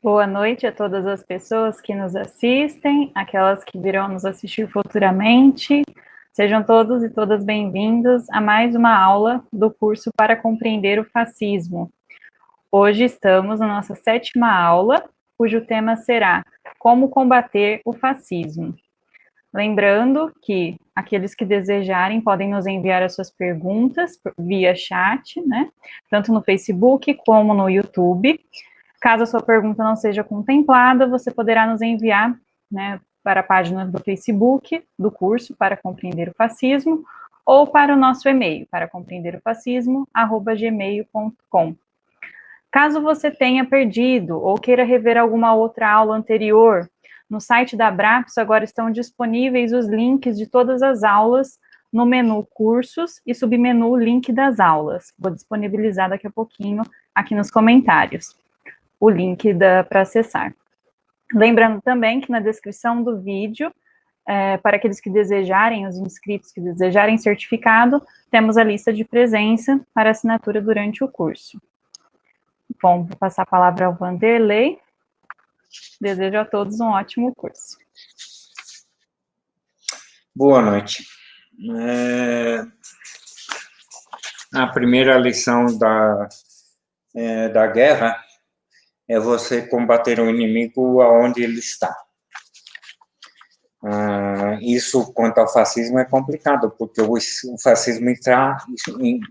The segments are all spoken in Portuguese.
Boa noite a todas as pessoas que nos assistem, aquelas que virão nos assistir futuramente. Sejam todos e todas bem-vindos a mais uma aula do curso para compreender o fascismo. Hoje estamos na nossa 7ª aula, cujo tema será Como combater o fascismo. Lembrando que aqueles que desejarem podem nos enviar as suas perguntas via chat, né? Tanto no Facebook como no YouTube. Caso a sua pergunta não seja contemplada, você poderá nos enviar, né, para a página do Facebook do curso para compreender o fascismo ou para o nosso e-mail, para compreenderofascismo@gmail.com. Caso você tenha perdido ou queira rever alguma outra aula anterior, no site da Abrapso agora estão disponíveis os links de todas as aulas no menu Cursos e submenu Link das aulas. Vou disponibilizar daqui a pouquinho aqui nos comentários o link para acessar. Lembrando também que na descrição do vídeo, para aqueles que desejarem, os inscritos que desejarem certificado, temos a lista de presença para assinatura durante o curso. Bom, vou passar a palavra ao Vanderlei. Desejo a todos um ótimo curso. Boa noite. A primeira lição da guerra é você combater o inimigo aonde ele está. Isso, quanto ao fascismo, é complicado, porque o fascismo está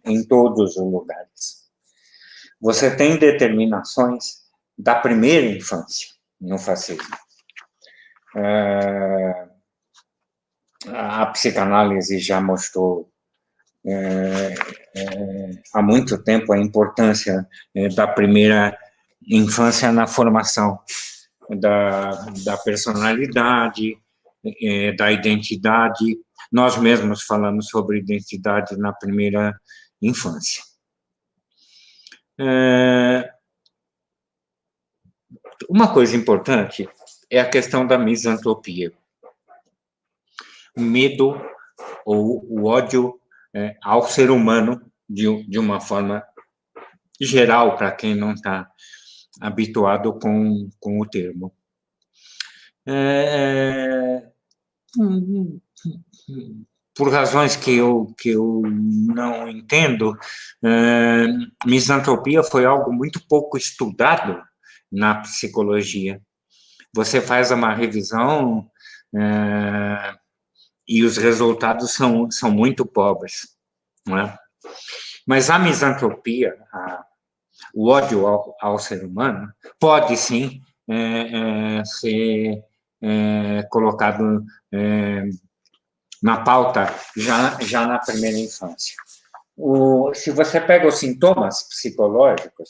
em todos os lugares. Você tem determinações da primeira infância no fascismo. A psicanálise já mostrou há muito tempo a importância da primeira infância na formação da personalidade, da identidade. Nós mesmos falamos sobre identidade na primeira infância. Uma coisa importante é a questão da misantropia. O medo ou o ódio ao ser humano, de uma forma geral, para quem não está habituado com o termo. Por razões que eu não entendo, misantropia foi algo muito pouco estudado na psicologia. Você faz uma revisão e os resultados são muito pobres, não é? Mas a misantropia, o ódio ao ser humano, pode sim ser colocado na pauta já na primeira infância. Se você pega os sintomas psicológicos,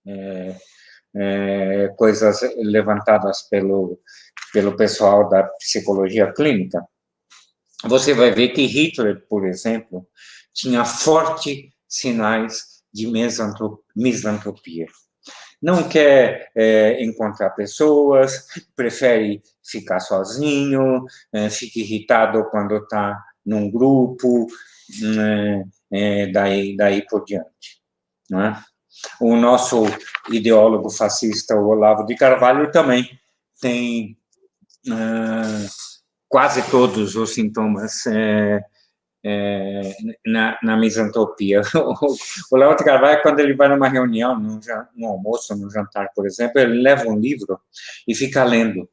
né, coisas levantadas pelo pessoal da psicologia clínica, você vai ver que Hitler, por exemplo, tinha fortes sinais de misantropia. Não quer encontrar pessoas, prefere ficar sozinho, fica irritado quando está num grupo, daí por diante. Não é? O nosso ideólogo fascista, o Olavo de Carvalho, também tem quase todos os sintomas na misantropia. O Olavo de Carvalho, quando ele vai numa reunião, no almoço, no jantar, por exemplo, ele leva um livro e fica lendo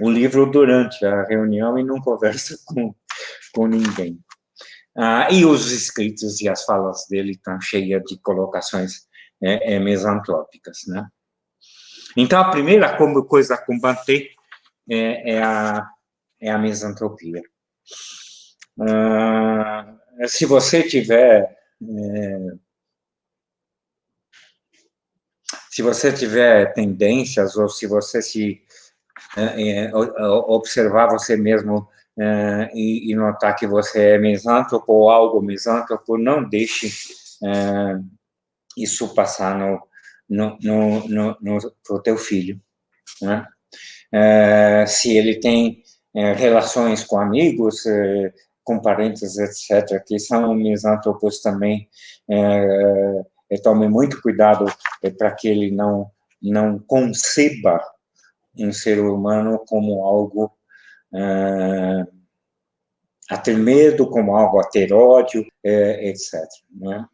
o livro durante a reunião e não conversa com ninguém. E os escritos e as falas dele estão cheias de colocações misantrópicas, né? Então, a primeira coisa a combater é a misantropia. Se você tiver tendências, ou se você observar você mesmo e notar que você é misântropo ou algo misântropo, não deixe isso passar para o teu filho, né? Se ele tem relações com amigos, com parentes, etc., que são misántropos também, tome muito cuidado para que ele não não conceba um ser humano como algo a ter medo, como algo a ter ódio, etc. Né?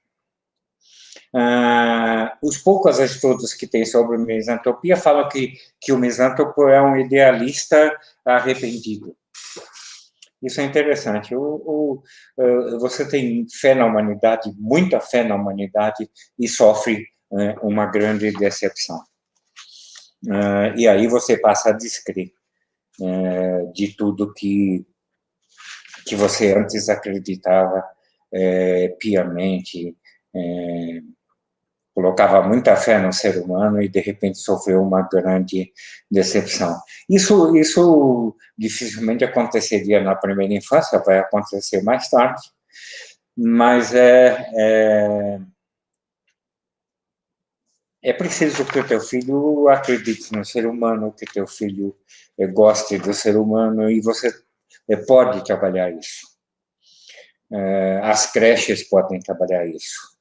Os poucos estudos que tem sobre misantropia falam que o misântropo é um idealista arrependido. Isso é interessante. Você tem fé na humanidade, muita fé na humanidade, e sofre uma grande decepção. E aí você passa a descrer de tudo que você antes acreditava piamente, colocava muita fé no ser humano e, de repente, sofreu uma grande decepção. Isso dificilmente aconteceria na primeira infância, vai acontecer mais tarde, mas é preciso que o teu filho acredite no ser humano, que teu filho goste do ser humano, e você pode trabalhar isso. As creches podem trabalhar isso.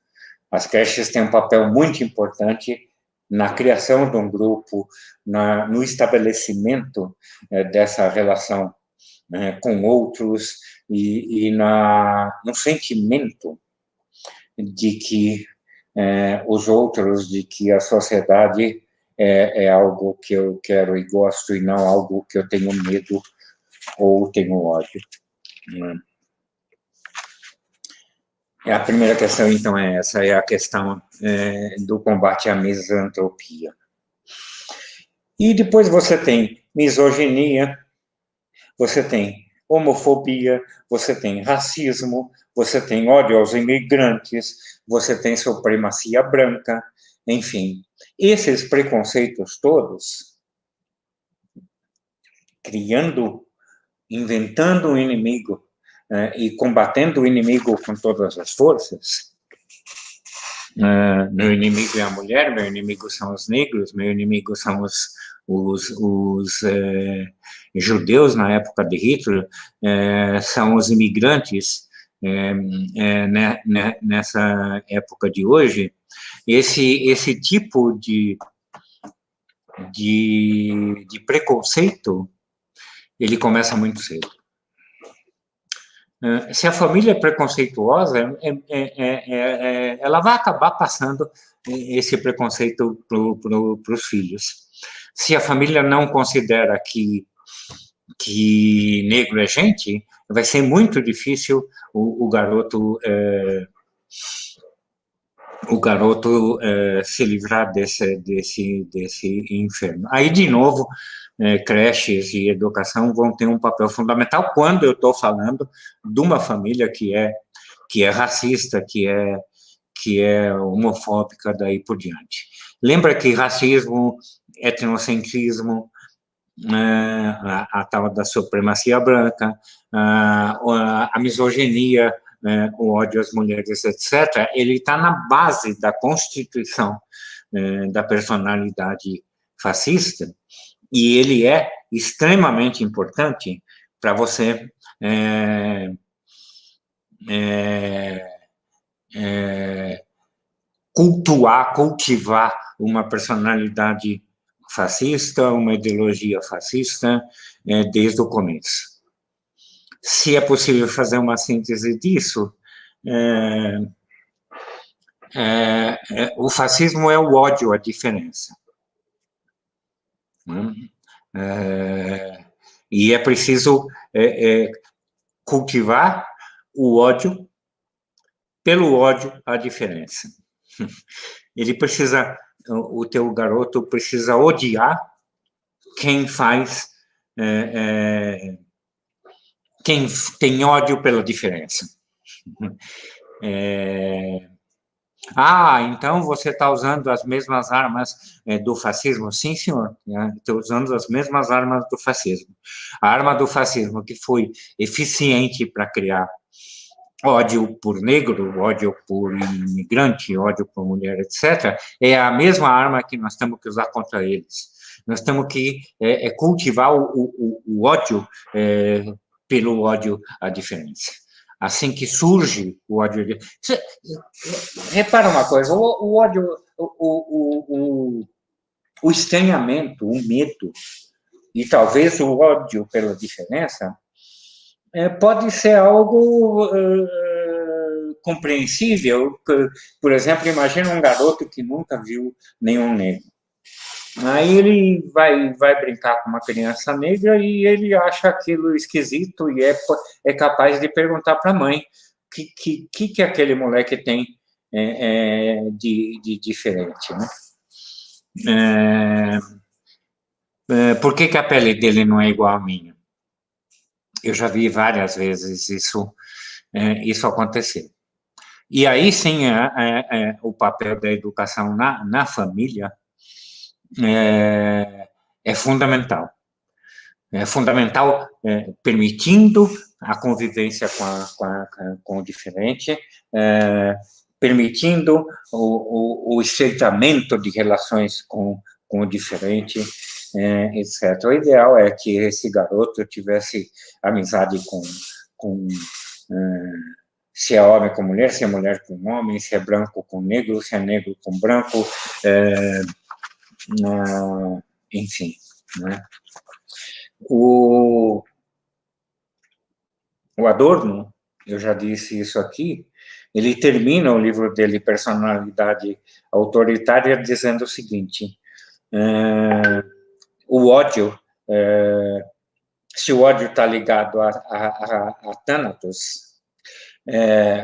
As creches têm um papel muito importante na criação de um grupo, no estabelecimento dessa relação com outros e no sentimento de que os outros, de que a sociedade é algo que eu quero e gosto e não algo que eu tenho medo ou tenho ódio. A primeira questão, então, é essa, é a questão do combate à misantropia. E depois você tem misoginia, você tem homofobia, você tem racismo, você tem ódio aos imigrantes, você tem supremacia branca, enfim. Esses preconceitos todos, inventando um inimigo, e combatendo o inimigo com todas as forças. Meu inimigo é a mulher, meu inimigo são os negros, meu inimigo são os judeus na época de Hitler, são os imigrantes nessa época de hoje. Esse tipo de preconceito, ele começa muito cedo. Se a família é preconceituosa, ela vai acabar passando esse preconceito para os filhos. Se a família não considera que negro é gente, vai ser muito difícil o garoto se livrar desse inferno. Aí, de novo, creches e educação vão ter um papel fundamental quando eu estou falando de uma família que é racista, que é homofóbica, daí por diante. Lembra que racismo, etnocentrismo, a tal da supremacia branca, a misoginia, o ódio às mulheres, etc., ele está na base da constituição da personalidade fascista, e ele é extremamente importante para você cultivar uma personalidade fascista, uma ideologia fascista, desde o começo. Se é possível fazer uma síntese disso, o fascismo é o ódio à diferença. E é preciso cultivar o ódio pelo ódio à diferença. O teu garoto precisa odiar quem tem ódio pela diferença. Então você está usando as mesmas armas do fascismo? Sim, senhor, estou usando as mesmas armas do fascismo. A arma do fascismo que foi eficiente para criar ódio por negro, ódio por imigrante, ódio por mulher, etc., é a mesma arma que nós temos que usar contra eles. Nós temos que cultivar o ódio pelo ódio à diferença. Assim que surge o ódio... Repara uma coisa, o ódio... o estranhamento, o medo e talvez o ódio pela diferença pode ser algo compreensível. Por exemplo, imagina um garoto que nunca viu nenhum negro. Aí ele vai brincar com uma criança negra e ele acha aquilo esquisito e é capaz de perguntar para a mãe o que aquele moleque tem de diferente, né? Por que a pele dele não é igual à minha? Eu já vi várias vezes isso acontecer. E aí sim o papel da educação na família é fundamental. É fundamental permitindo a convivência com o diferente, permitindo o estreitamento de relações com o diferente, etc. O ideal é que esse garoto tivesse amizade com se é homem com mulher, se é mulher com homem, se é branco com negro, se é negro com branco, enfim, né? O Adorno, eu já disse isso aqui, ele termina o livro dele, Personalidade Autoritária, dizendo o seguinte: o ódio, se o ódio está ligado a Thanatos,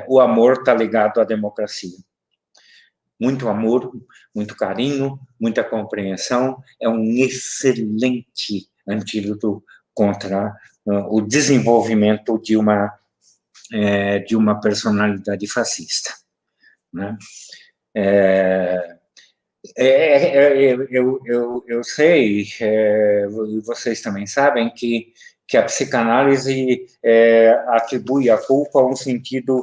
o amor está ligado à democracia. Muito amor, muito carinho, muita compreensão, é um excelente antídoto contra o desenvolvimento de uma personalidade fascista, né? Eu sei, e vocês também sabem, que a psicanálise atribui a culpa a um sentido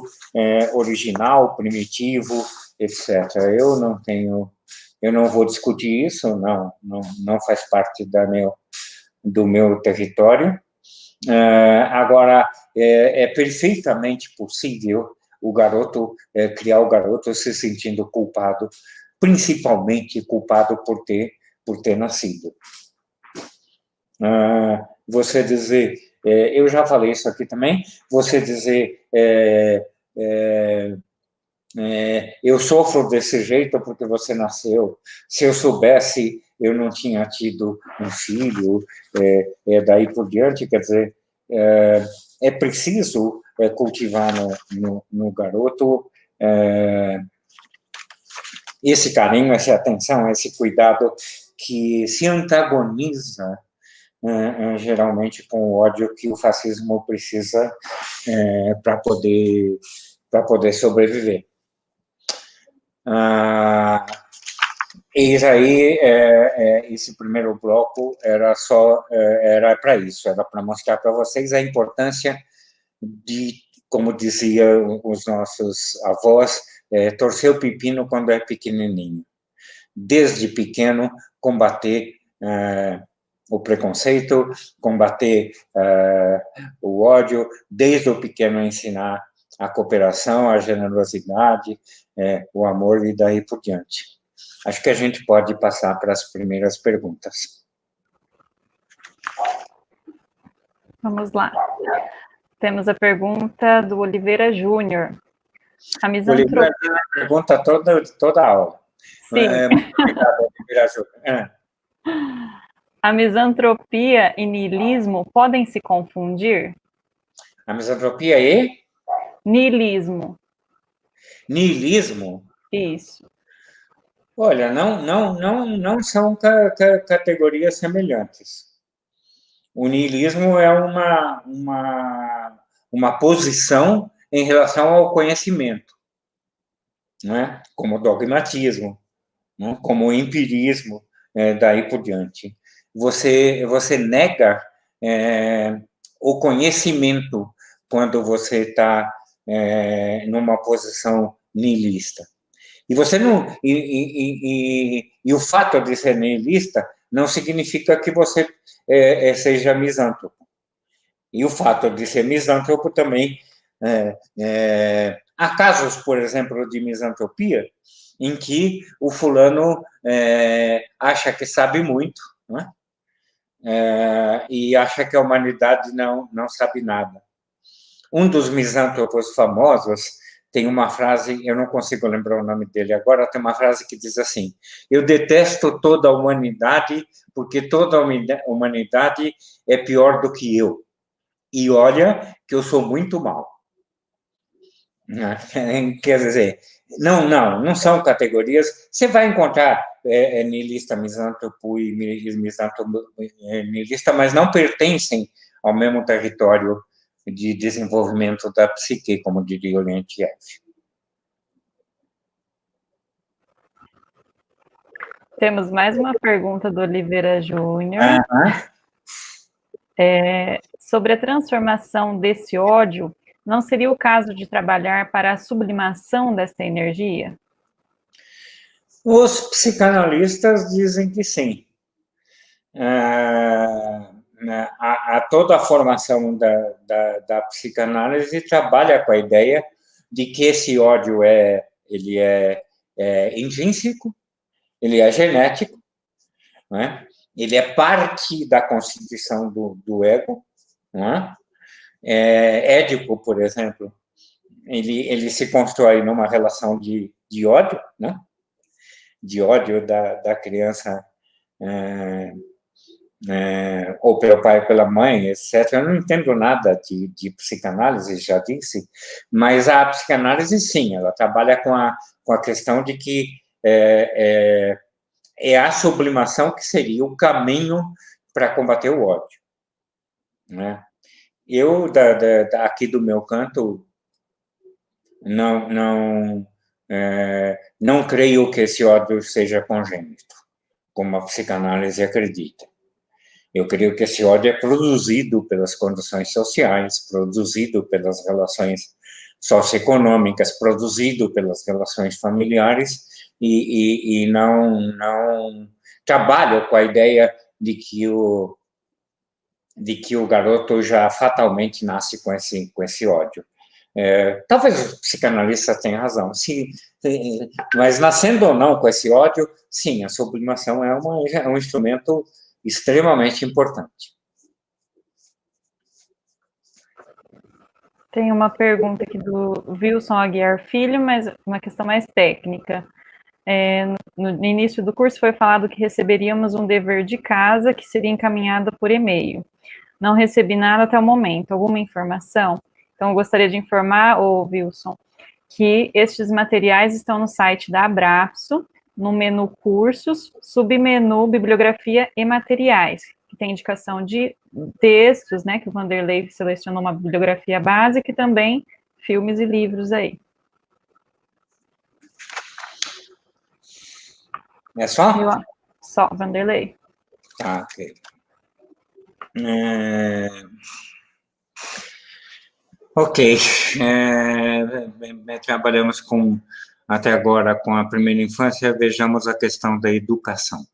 original, primitivo, etc. Eu não vou discutir isso, não faz parte do meu território. Agora, é perfeitamente possível criar o garoto se sentindo culpado, principalmente culpado por ter nascido. Você dizer, eu já falei isso aqui também, você dizer, eu sofro desse jeito porque você nasceu, se eu soubesse, eu não tinha tido um filho, daí por diante, quer dizer, é preciso cultivar no garoto esse carinho, essa atenção, esse cuidado que se antagoniza geralmente com o ódio que o fascismo precisa para poder sobreviver. Eis aí, esse primeiro bloco era para isso, era para mostrar para vocês a importância de, como diziam os nossos avós, torcer o pepino quando é pequenininho. Desde pequeno, combater o preconceito, combater o ódio, desde o pequeno ensinar a cooperação, a generosidade, o amor e daí por diante. Acho que a gente pode passar para as primeiras perguntas. Vamos lá. Temos a pergunta do Oliveira Júnior. Oliveira Júnior pergunta toda a aula. Sim. Muito obrigado, Oliveira Júnior. A misantropia e niilismo podem se confundir? A misantropia e? Niilismo. Niilismo? Isso. Olha, não são categorias semelhantes. O niilismo é uma posição em relação ao conhecimento, né? Como dogmatismo, né? Como empirismo, daí por diante. Você nega o conhecimento quando você está numa posição niilista. E você não e o fato de ser niilista não significa que você seja misântropo. E o fato de ser misântropo também Há casos, por exemplo, de misantropia, em que o fulano acha que sabe muito, né? E acha que a humanidade não sabe nada. Um dos misântropos famosos tem uma frase, eu não consigo lembrar o nome dele agora, tem uma frase que diz assim: eu detesto toda a humanidade porque toda a humanidade é pior do que eu. E olha que eu sou muito mal. Quer dizer, não são categorias. Você vai encontrar niilista, misântropo e misântropo niilista, mas não pertencem ao mesmo território de desenvolvimento da psique, como diria o Leontiev. Temos mais uma pergunta do Oliveira Júnior. Sobre a transformação desse ódio, não seria o caso de trabalhar para a sublimação dessa energia? Os psicanalistas dizem que sim. Toda a formação da psicanálise trabalha com a ideia de que esse ódio ele é intrínseco, ele é genético, né? Ele é parte da constituição do ego. Né? Édipo, por exemplo, ele se constrói numa relação de ódio, né? De ódio da criança ou pelo pai ou pela mãe, etc. Eu não entendo nada de psicanálise, já disse, mas a psicanálise, sim, ela trabalha com a questão de que é a sublimação que seria o caminho para combater o ódio. Né? Eu, aqui do meu canto, não creio que esse ódio seja congênito, como a psicanálise acredita. Eu creio que esse ódio é produzido pelas condições sociais, produzido pelas relações socioeconômicas, produzido pelas relações familiares, e não trabalho com a ideia de que o garoto já fatalmente nasce com esse ódio. Talvez os psicanalistas tenham razão, mas nascendo ou não com esse ódio, sim, a sublimação é um instrumento extremamente importante. Tem uma pergunta aqui do Wilson Aguiar Filho, mas uma questão mais técnica. No início do curso foi falado que receberíamos um dever de casa que seria encaminhado por e-mail. Não recebi nada até o momento. Alguma informação? Então, eu gostaria de informar, Wilson, que estes materiais estão no site da Abrapso, no menu Cursos, submenu Bibliografia e Materiais, que tem indicação de textos, né, que o Vanderlei selecionou uma bibliografia básica e também filmes e livros aí. É só? Só, Vanderlei. Tá, ok. Ok. Trabalhamos até agora com a primeira infância, vejamos a questão da educação.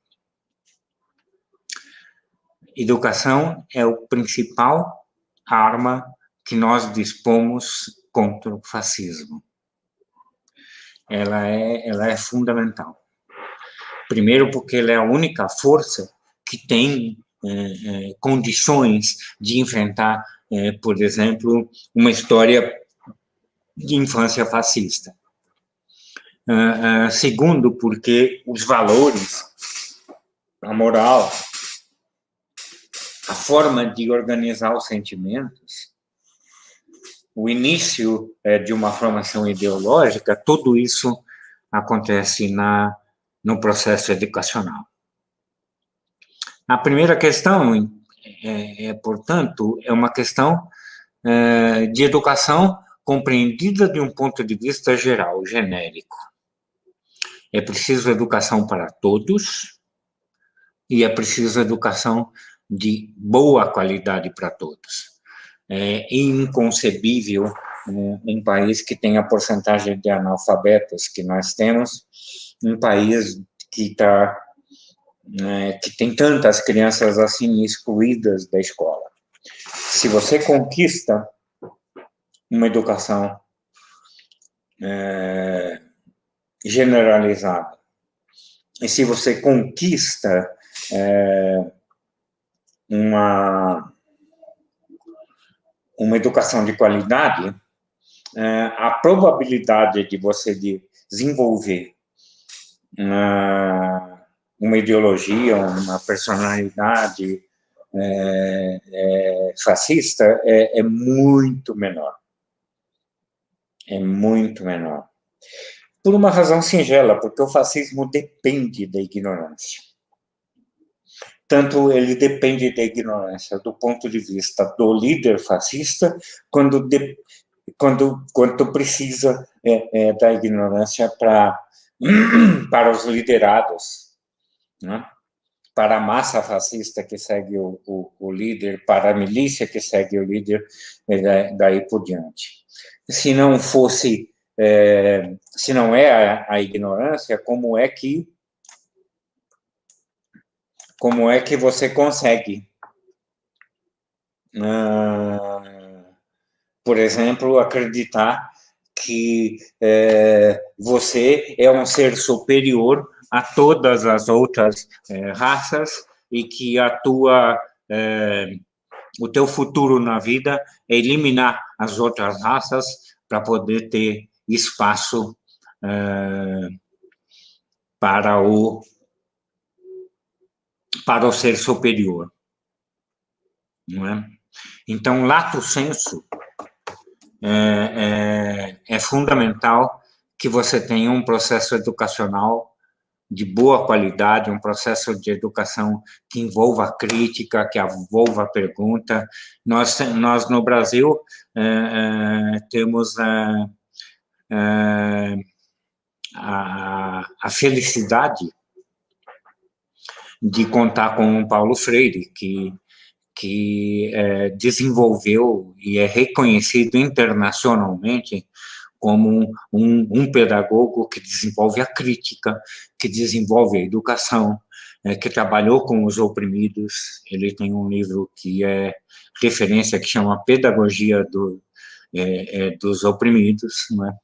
Educação é o principal arma que nós dispomos contra o fascismo. Ela é fundamental. Primeiro, porque ela é a única força que tem condições de enfrentar, por exemplo, uma história de infância fascista. Segundo, porque os valores, a moral, a forma de organizar os sentimentos, o início de uma formação ideológica, tudo isso acontece no processo educacional. A primeira questão, portanto, é uma questão de educação compreendida de um ponto de vista geral, genérico. É preciso educação para todos e é preciso educação de boa qualidade para todos. É inconcebível um país que tem a porcentagem de analfabetos que nós temos, um país que tem tantas crianças assim excluídas da escola. Se você conquista uma educação generalizada. E se você conquista uma educação de qualidade, a probabilidade de você desenvolver uma ideologia, uma personalidade fascista é muito menor. É muito menor. Por uma razão singela, porque o fascismo depende da ignorância. Tanto ele depende da ignorância do ponto de vista do líder fascista, quanto precisa da ignorância para os liderados, né? Para a massa fascista que segue o líder, para a milícia que segue o líder, daí por diante. Se não fosse, se não é a ignorância, como é que você consegue, por exemplo, acreditar que você é um ser superior a todas as outras raças e que o teu futuro na vida é eliminar as outras raças para poder ter espaço para o ser superior, não é? Então, lato sensu é fundamental que você tenha um processo educacional de boa qualidade, um processo de educação que envolva a crítica, que envolva a pergunta. Nós no Brasil, temos a felicidade de contar com o Paulo Freire, que desenvolveu e é reconhecido internacionalmente como um pedagogo que desenvolve a crítica, que desenvolve a educação, que trabalhou com os oprimidos. Ele tem um livro que é referência, que chama Pedagogia dos Oprimidos, não é?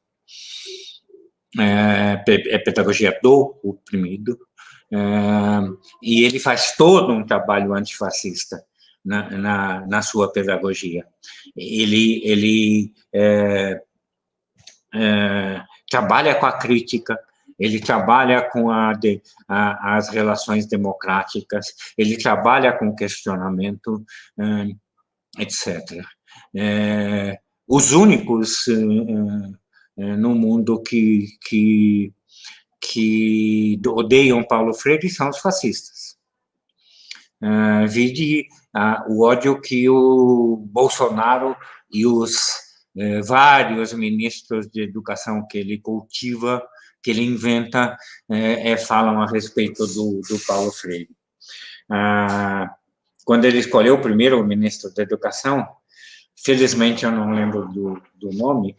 Pedagogia do Oprimido, e ele faz todo um trabalho antifascista na sua pedagogia. Ele trabalha com a crítica, ele trabalha com as relações democráticas, ele trabalha com o questionamento, etc. Os únicos no mundo que odeiam Paulo Freire são os fascistas. Vide o ódio que o Bolsonaro e os vários ministros de educação que ele cultiva, que ele inventa, falam a respeito do Paulo Freire. Quando ele escolheu o primeiro ministro da educação, felizmente eu não lembro do nome,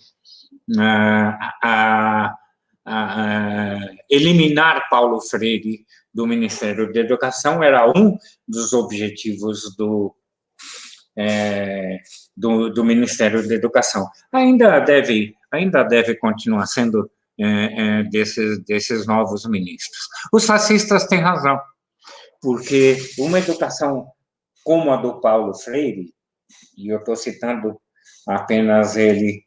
eliminar Paulo Freire do Ministério da Educação era um dos objetivos do Ministério da Educação. Ainda deve continuar sendo desses novos ministros. Os fascistas têm razão, porque uma educação como a do Paulo Freire, e eu estou citando apenas ele,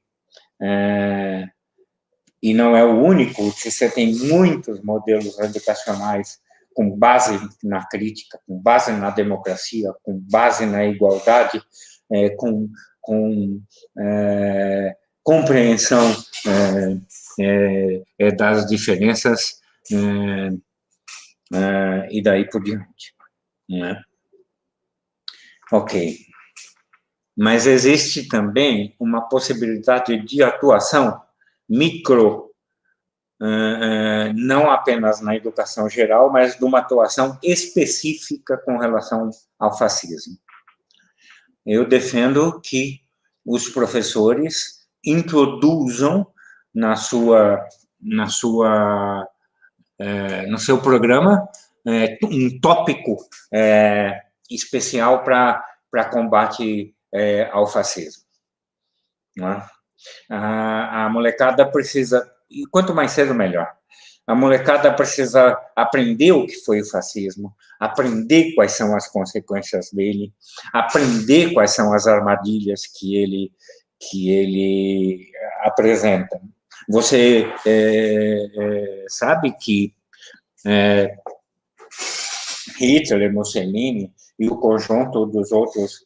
e não é o único, você tem muitos modelos educacionais com base na crítica, com base na democracia, com base na igualdade, com compreensão das diferenças, e daí por diante, né? Ok. Mas existe também uma possibilidade de atuação micro, não apenas na educação geral, mas de uma atuação específica com relação ao fascismo. Eu defendo que os professores introduzam no seu programa um tópico especial para combate ao fascismo, não é? A molecada precisa, e quanto mais cedo, melhor. A molecada precisa aprender o que foi o fascismo, aprender quais são as consequências dele, aprender quais são as armadilhas que ele apresenta. Você sabe que Hitler, Mussolini e o conjunto dos outros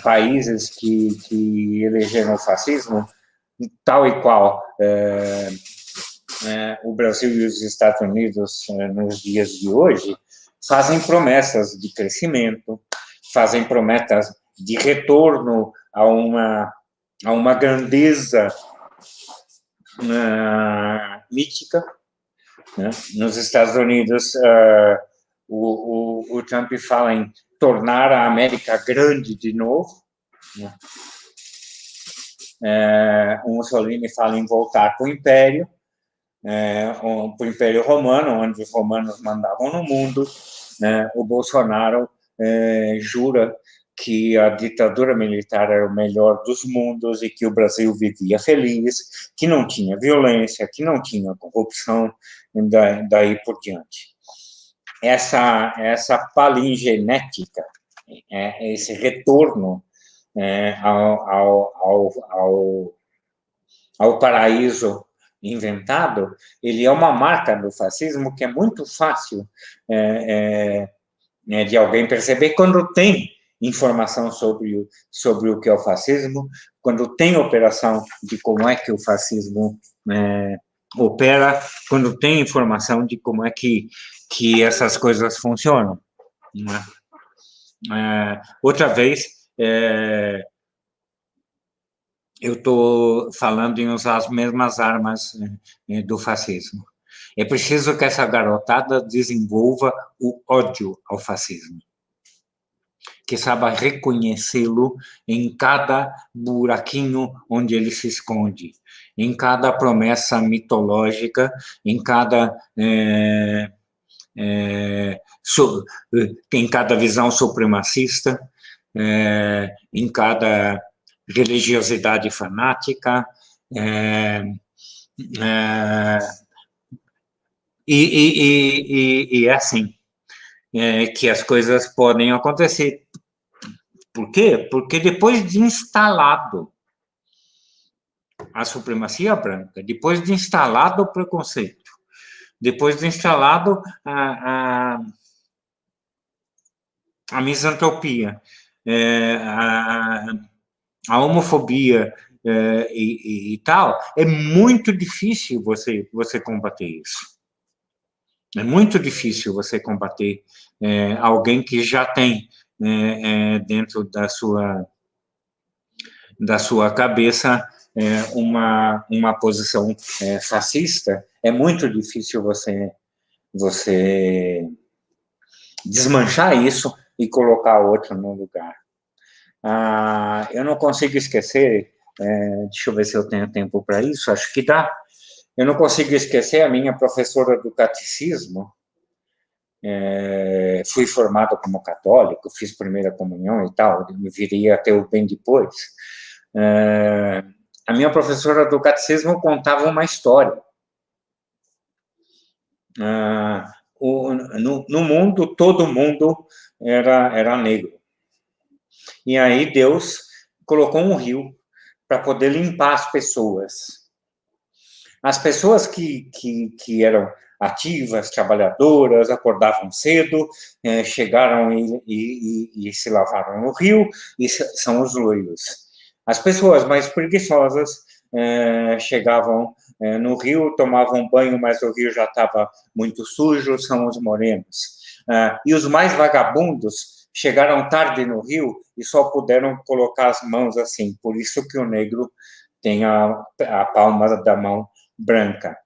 países que elegeram o fascismo, tal e qual o Brasil e os Estados Unidos nos dias de hoje, fazem promessas de crescimento, fazem promessas de retorno a uma grandeza mítica. Né? Nos Estados Unidos, o Trump fala em tornar a América grande de novo. Né? O Mussolini fala em voltar para o Império Romano, onde os romanos mandavam no mundo. Né? O Bolsonaro jura que a ditadura militar era o melhor dos mundos e que o Brasil vivia feliz, que não tinha violência, que não tinha corrupção, daí por diante. Essa palingenética, esse retorno ao paraíso inventado, ele é uma marca do fascismo que é muito fácil de alguém perceber quando tem informação sobre o que é o fascismo, quando tem operação de como é que o fascismo opera, quando tem informação de como é que essas coisas funcionam. Né? Outra vez, eu estou falando em usar as mesmas armas do fascismo. É preciso que essa garotada desenvolva o ódio ao fascismo, que saiba reconhecê-lo em cada buraquinho onde ele se esconde, em cada promessa mitológica, em cada visão supremacista, em cada religiosidade fanática, e é assim que as coisas podem acontecer. Por quê? Porque depois de instalado a supremacia branca, depois de instalado o preconceito, depois de instalado a misantropia, a homofobia e tal, é muito difícil você combater isso. É muito difícil você combater alguém que já tem dentro da sua cabeça uma posição fascista. É muito difícil você desmanchar isso e colocar outro no lugar. Eu não consigo esquecer, deixa eu ver se eu tenho tempo para isso, acho que dá. Eu não consigo esquecer a minha professora do catecismo. Fui formado como católico, fiz primeira comunhão e tal, me viria ateu bem depois. A minha professora do catecismo contava uma história. No mundo, todo mundo era negro. E aí Deus colocou um rio para poder limpar as pessoas. As pessoas que eram ativas, trabalhadoras, acordavam cedo, chegaram e se lavaram no rio, e são os loiros. As pessoas mais preguiçosas chegavam no rio, tomavam banho, mas o rio já estava muito sujo, são os morenos. E os mais vagabundos chegaram tarde no rio e só puderam colocar as mãos assim, por isso que o negro tem a palma da mão branca.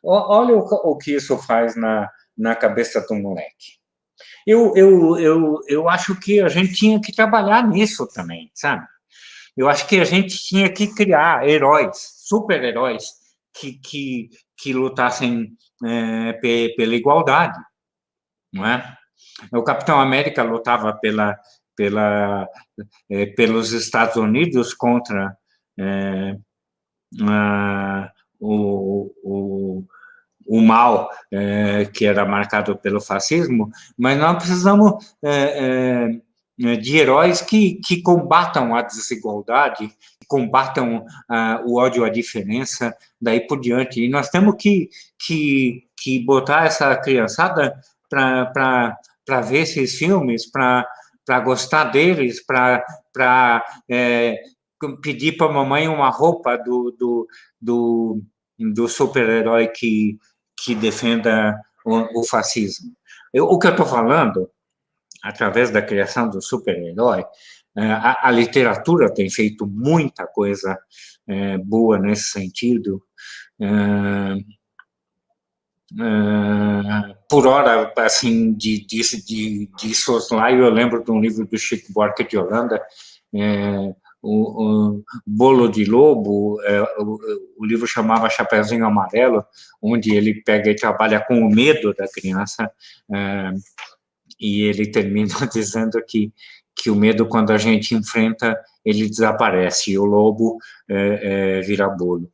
Olha o que isso faz na cabeça do moleque. Eu acho que a gente tinha que trabalhar nisso também, sabe? Eu acho que a gente tinha que criar heróis, super-heróis, que lutassem pela igualdade, não é? O Capitão América lutava pelos Estados Unidos contra o mal que era marcado pelo fascismo, mas nós precisamos de heróis que combatam a desigualdade, combatam o ódio à diferença, daí por diante. E nós temos que botar essa criançada para ver esses filmes, para gostar deles, para pedir para a mamãe uma roupa do super-herói que defenda o fascismo. O que eu estou falando, através da criação do super-herói, a literatura tem feito muita coisa boa nesse sentido. Por hora, assim, de soslaio, eu lembro de um livro do Chico Buarque de Holanda, o Bolo de Lobo, o livro chamava Chapeuzinho Amarelo, onde ele pega e trabalha com o medo da criança, e ele termina dizendo que o medo, quando a gente enfrenta, ele desaparece, e o lobo vira bolo.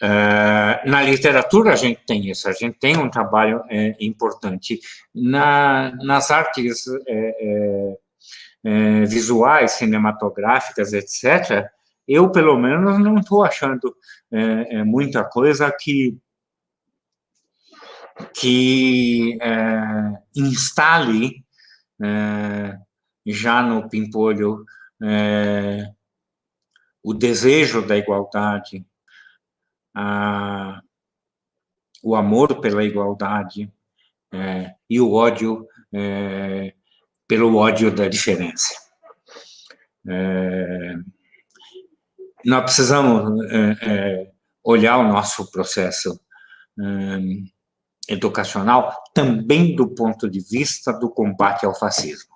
Na literatura a gente tem isso, a gente tem um trabalho importante. Nas artes visuais, cinematográficas, etc., eu, pelo menos, não estou achando muita coisa que instale já no pimpolho o desejo da igualdade, o amor pela igualdade e o ódio pelo ódio da diferença. Nós precisamos olhar o nosso processo educacional também do ponto de vista do combate ao fascismo.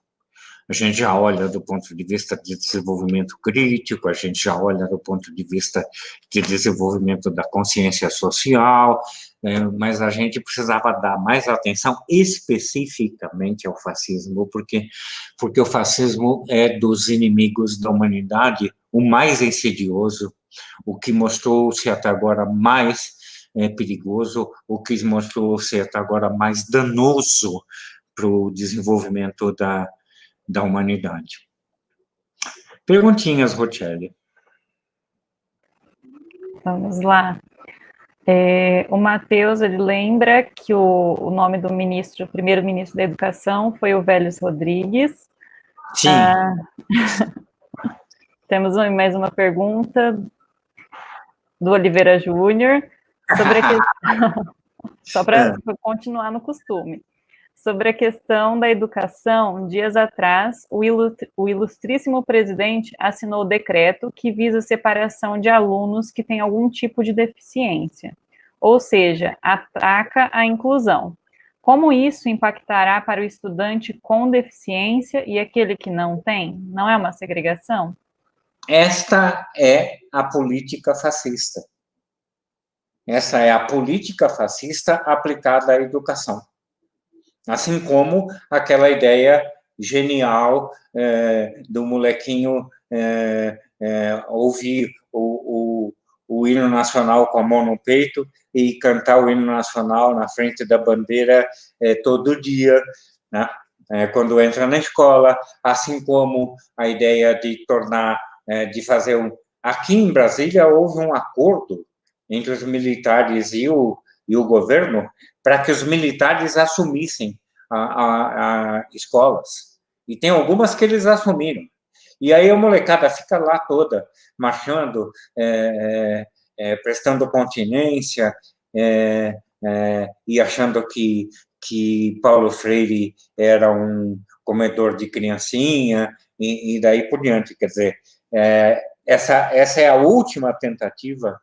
A gente já olha do ponto de vista de desenvolvimento crítico, a gente já olha do ponto de vista de desenvolvimento da consciência social, mas a gente precisava dar mais atenção especificamente ao fascismo, porque o fascismo é dos inimigos da humanidade o mais insidioso, o que mostrou-se até agora mais perigoso, o que mostrou-se até agora mais danoso para o desenvolvimento da humanidade. Perguntinhas, Rochelle. Vamos lá. O Matheus, ele lembra que o nome do primeiro-ministro da Educação foi o Vélez Rodrigues. Sim. Temos mais uma pergunta do Oliveira Júnior, sobre a questão, só para continuar no costume, sobre a questão da educação. Dias atrás, o ilustríssimo presidente assinou o decreto que visa a separação de alunos que têm algum tipo de deficiência, ou seja, ataca a inclusão. Como isso impactará para o estudante com deficiência e aquele que não tem? Não é uma segregação? Esta é a política fascista. Essa é a política fascista aplicada à educação. Assim como aquela ideia genial do molequinho ouvir o hino nacional com a mão no peito e cantar o hino nacional na frente da bandeira todo dia, né? Quando entra na escola, assim como a ideia de tornar, de fazer Aqui em Brasília houve um acordo entre os militares e o governo para que os militares assumissem as escolas. E tem algumas que eles assumiram. E aí a molecada fica lá toda, marchando, prestando continência, e achando que Paulo Freire era um comedor de criancinha, e daí por diante. Quer dizer, essa é a última tentativa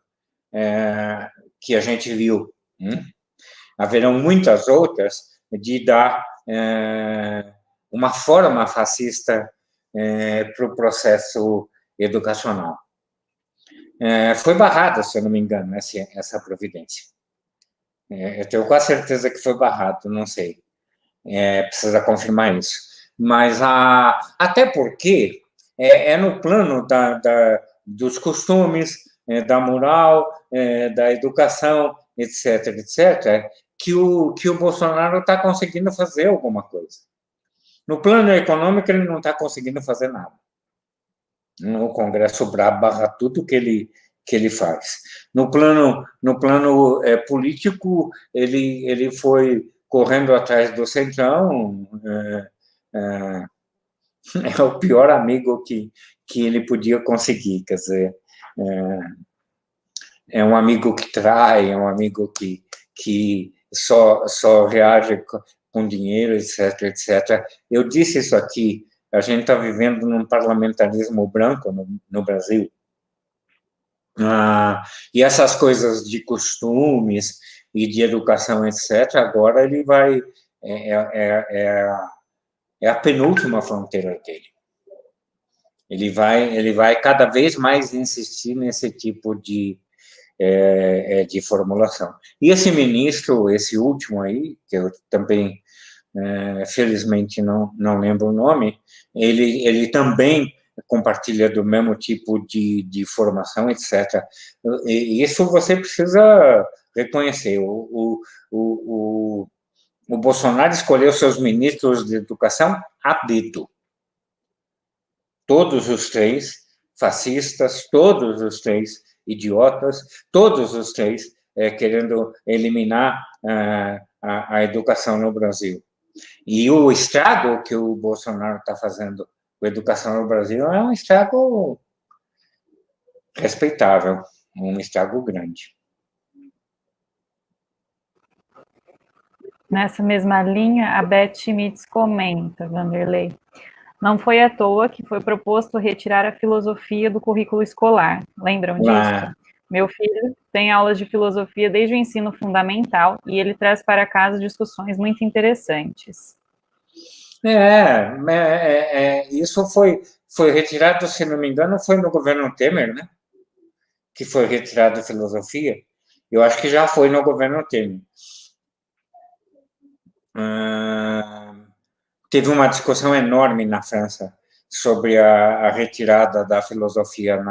que a gente viu. Haverão muitas outras de dar uma forma fascista para o processo educacional. Foi barrada, se eu não me engano, essa providência. Eu tenho quase certeza que foi barrado, não sei. Precisa confirmar isso. Mas até porque é no plano dos costumes, da moral, da educação, etc., etc., que o Bolsonaro está conseguindo fazer alguma coisa. No plano econômico, ele não está conseguindo fazer nada. O Congresso barra tudo que ele faz. No plano político, ele foi correndo atrás do Centrão, é o pior amigo que ele podia conseguir, quer dizer, é um amigo que trai, é um amigo que só reage com dinheiro, etc., etc. Eu disse isso aqui, a gente está vivendo num parlamentarismo branco no Brasil, e essas coisas de costumes e de educação, etc., agora ele vai, é a penúltima fronteira dele. Ele vai cada vez mais insistir nesse tipo de formulação. E esse ministro, esse último aí, que eu também, felizmente, não lembro o nome, ele também compartilha do mesmo tipo de formação, etc. E isso você precisa reconhecer. O Bolsonaro escolheu seus ministros de educação a dedo. Todos os três fascistas, todos os três idiotas, todos os três querendo eliminar a educação no Brasil. E o estrago que o Bolsonaro está fazendo com a educação no Brasil é um estrago respeitável, um estrago grande. Nessa mesma linha, a Beth Schmitz comenta, Vanderlei, não foi à toa que foi proposto retirar a filosofia do currículo escolar. Lembram disso? Meu filho tem aulas de filosofia desde o ensino fundamental e ele traz para casa discussões muito interessantes. Isso foi retirado, se não me engano, foi no governo Temer, né? Que foi retirado a filosofia. Eu acho que já foi no governo Temer. Teve uma discussão enorme na França sobre a retirada da filosofia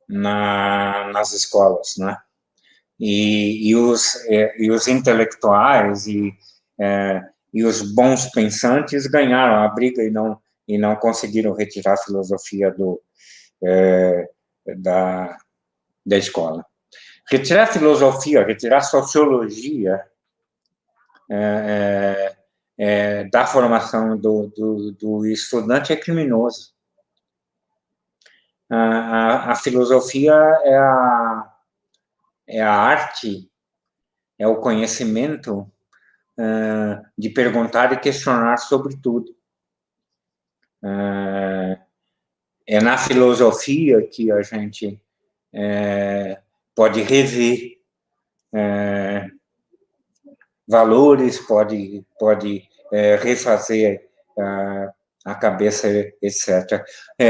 nas escolas, né? E os intelectuais e os bons pensantes ganharam a briga e não conseguiram retirar a filosofia da escola. Retirar a filosofia, retirar a sociologia da formação do estudante é criminoso. A filosofia é a arte, é o conhecimento de perguntar e questionar sobre tudo. É na filosofia que a gente pode rever valores, pode refazer a cabeça, etc.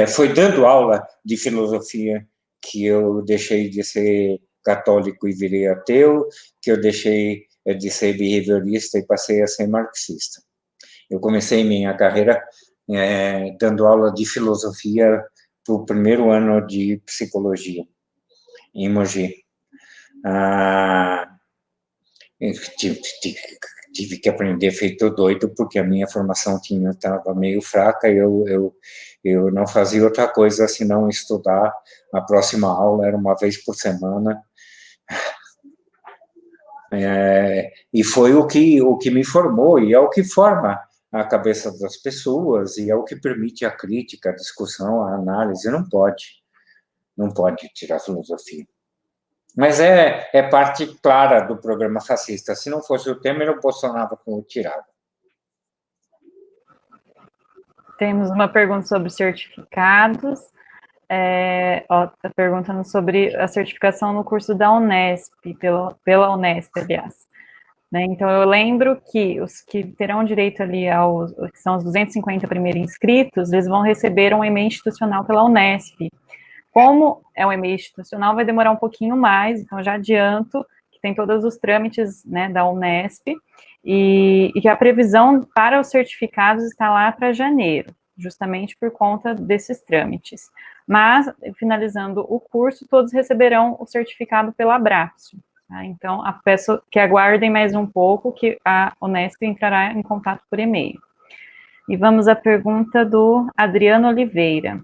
Foi dando aula de filosofia que eu deixei de ser católico e virei ateu, que eu deixei de ser behaviorista e passei a ser marxista. Eu comecei minha carreira dando aula de filosofia para o primeiro ano de psicologia, em Mogi. Tive que aprender feito doido, porque a minha formação estava meio fraca, eu não fazia outra coisa senão estudar. A próxima aula era uma vez por semana. E foi o que me formou, e é o que forma a cabeça das pessoas, e é o que permite a crítica, a discussão, a análise. Não pode tirar a filosofia. Mas é parte clara do programa fascista. Se não fosse o Temer, o Bolsonaro o tirava. Temos uma pergunta sobre certificados. Está perguntando sobre a certificação no curso da Unesp, pela Unesp, aliás. Né? Então, eu lembro que os que terão direito ali que são os 250 primeiros inscritos, eles vão receber um e-mail institucional pela Unesp. Como é um e-mail institucional, vai demorar um pouquinho mais, então já adianto que tem todos os trâmites, né, da Unesp, e que a previsão para os certificados está lá para janeiro, justamente por conta desses trâmites. Mas, finalizando o curso, todos receberão o certificado pela Abrapso. Tá? Então, peço que aguardem mais um pouco, que a Unesp entrará em contato por e-mail. E vamos à pergunta do Adriano Oliveira.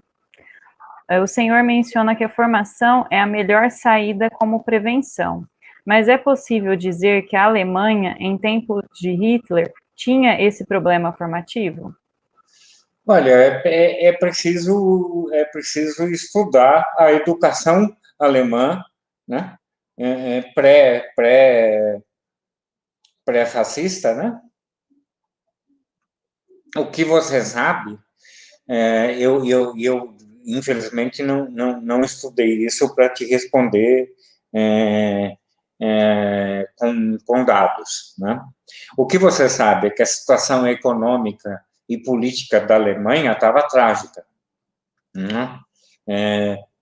O senhor menciona que a formação é a melhor saída como prevenção, mas é possível dizer que a Alemanha, em tempos de Hitler, tinha esse problema formativo? Olha, é preciso estudar a educação alemã, né? Pré-fascista, né? O que você sabe, eu infelizmente não estudei isso para te responder com dados, né? O que você sabe é que a situação econômica e política da Alemanha estava trágica, né?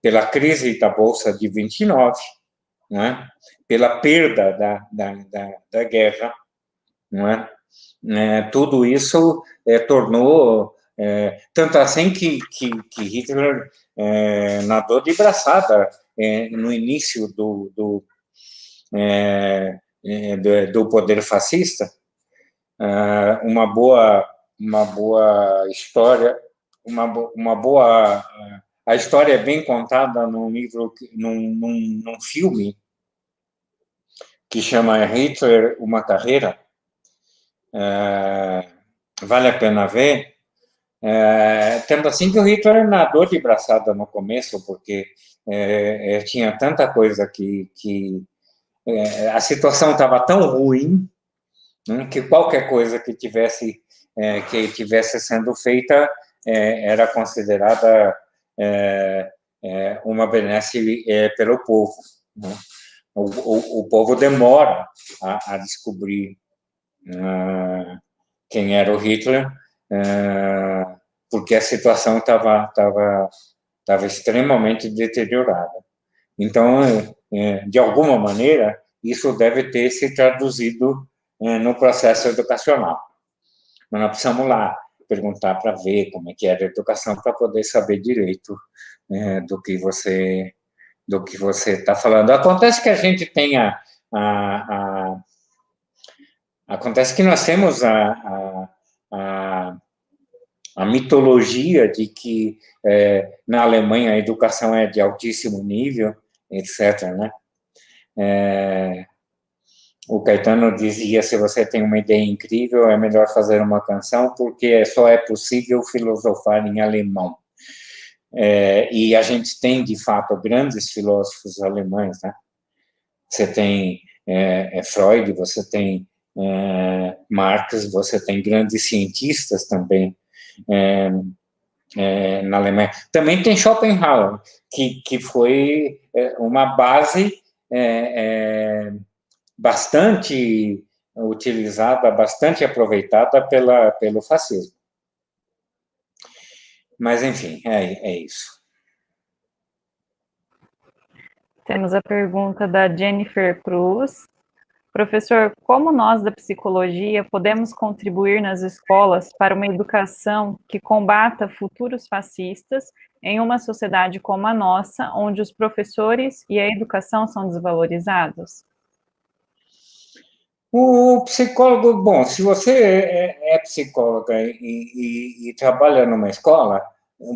Pela crise da Bolsa de 29, né? Pela perda da guerra, né? Tudo isso tornou, tanto assim que Hitler nadou de braçada no início do poder fascista. Uma boa história, a história é bem contada num livro, num filme que chama Hitler, Uma Carreira. Vale a pena ver. Tendo assim que o Hitler nadou de braçada no começo, porque tinha tanta coisa que a situação estava tão ruim, né, que qualquer coisa que tivesse sendo feita era considerada uma benesse pelo povo, né? O povo demora a descobrir quem era o Hitler, porque a situação estava extremamente deteriorada. Então, de alguma maneira, isso deve ter se traduzido no processo educacional. Mas nós precisamos lá perguntar para ver como é que era a educação, para poder saber direito do que você está falando. Acontece que a gente tem acontece que nós temos a mitologia de que na Alemanha a educação é de altíssimo nível, etc., né? O Caetano dizia, se você tem uma ideia incrível, é melhor fazer uma canção, porque só é possível filosofar em alemão. E a gente tem, de fato, grandes filósofos alemães, né? Você tem Freud, você tem Marx, você tem grandes cientistas também na Alemanha. Também tem Schopenhauer, que foi uma base bastante utilizada, bastante aproveitada pelo fascismo. Mas, enfim, é isso. Temos a pergunta da Jennifer Cruz. Professor, como nós da psicologia podemos contribuir nas escolas para uma educação que combata futuros fascistas em uma sociedade como a nossa, onde os professores e a educação são desvalorizados? O psicólogo, bom, se você é psicóloga e trabalha numa escola,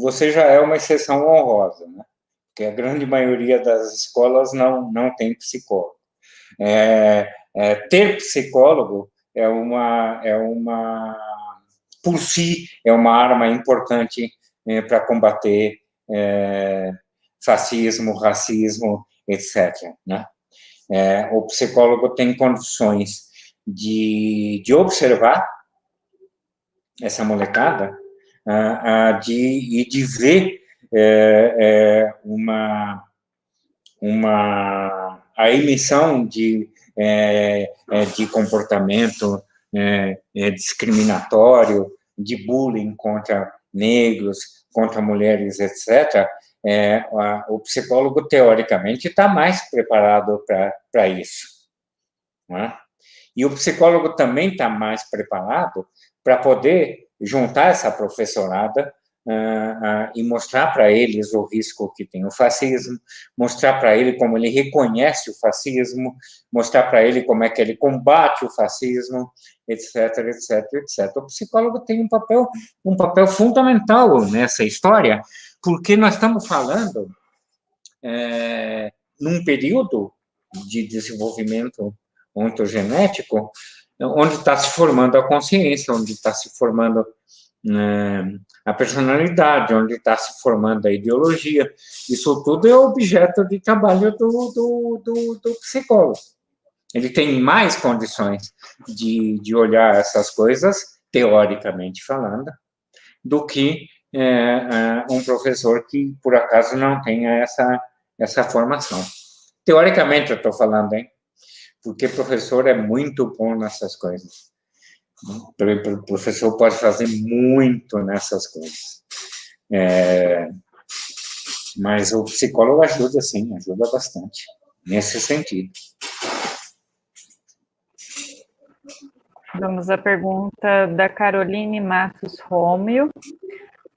você já é uma exceção honrosa, né? Porque a grande maioria das escolas não tem psicólogo. Ter psicólogo por si, é uma arma importante para combater fascismo, racismo, etc., né? O psicólogo tem condições de observar essa molecada e de ver a emissão de comportamento discriminatório, de bullying contra negros, contra mulheres, etc., o psicólogo, teoricamente, está mais preparado para isso, né? E o psicólogo também está mais preparado para poder juntar essa professorada e mostrar para eles o risco que tem o fascismo, mostrar para ele como ele reconhece o fascismo, mostrar para ele como é que ele combate o fascismo, etc, etc, etc. O psicólogo tem um papel fundamental nessa história, porque nós estamos falando num período de desenvolvimento ontogenético, onde está se formando a consciência, onde está se formando a personalidade, onde está se formando a ideologia. Isso tudo é objeto de trabalho do psicólogo. Ele tem mais condições de olhar essas coisas, teoricamente falando, do que um professor que, por acaso, não tenha essa formação. Teoricamente, eu estou falando, hein? Porque professor é muito bom nessas coisas. O professor pode fazer muito nessas coisas. Mas o psicólogo ajuda, sim, ajuda bastante, nesse sentido. Vamos à pergunta da Caroline Matos Rômio.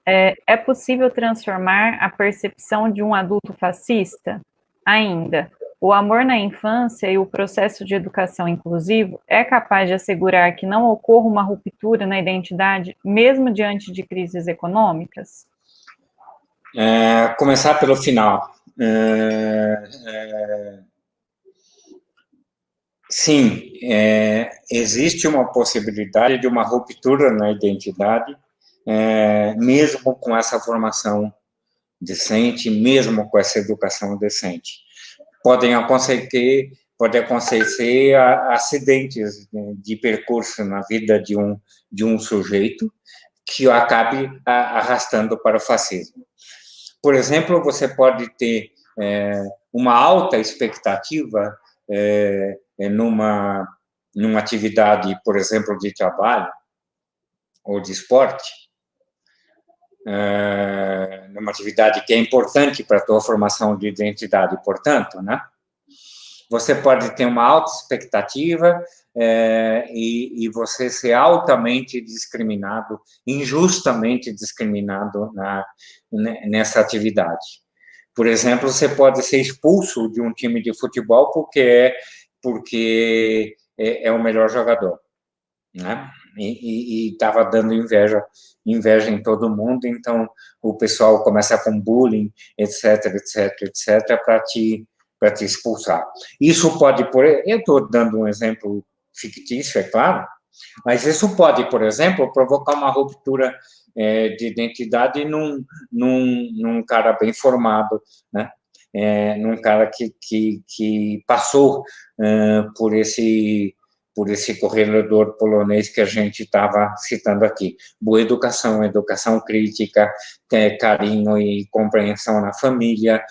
É possível transformar a percepção de um adulto fascista? Ainda, o amor na infância e o processo de educação inclusivo é capaz de assegurar que não ocorra uma ruptura na identidade, mesmo diante de crises econômicas? Começar pelo final. Sim, existe uma possibilidade de uma ruptura na identidade, mesmo com essa formação decente, mesmo com essa educação decente. Pode acontecer acidentes de percurso na vida de um sujeito que o acabe arrastando para o fascismo. Por exemplo, você pode ter uma alta expectativa numa atividade, por exemplo, de trabalho ou de esporte, numa atividade que é importante para a tua formação de identidade, portanto, né? Você pode ter uma alta expectativa e você ser altamente discriminado, injustamente discriminado nessa atividade. Por exemplo, você pode ser expulso de um time de futebol porque é o melhor jogador, né? E estava dando inveja em todo mundo, então o pessoal começa com bullying, etc, etc, etc, para te expulsar. Isso pode, eu estou dando um exemplo fictício, é claro, mas isso pode, por exemplo, provocar uma ruptura de identidade num cara bem formado, né? Num cara que passou por esse corredor polonês que a gente estava citando aqui. Boa educação, educação crítica, carinho e compreensão na família,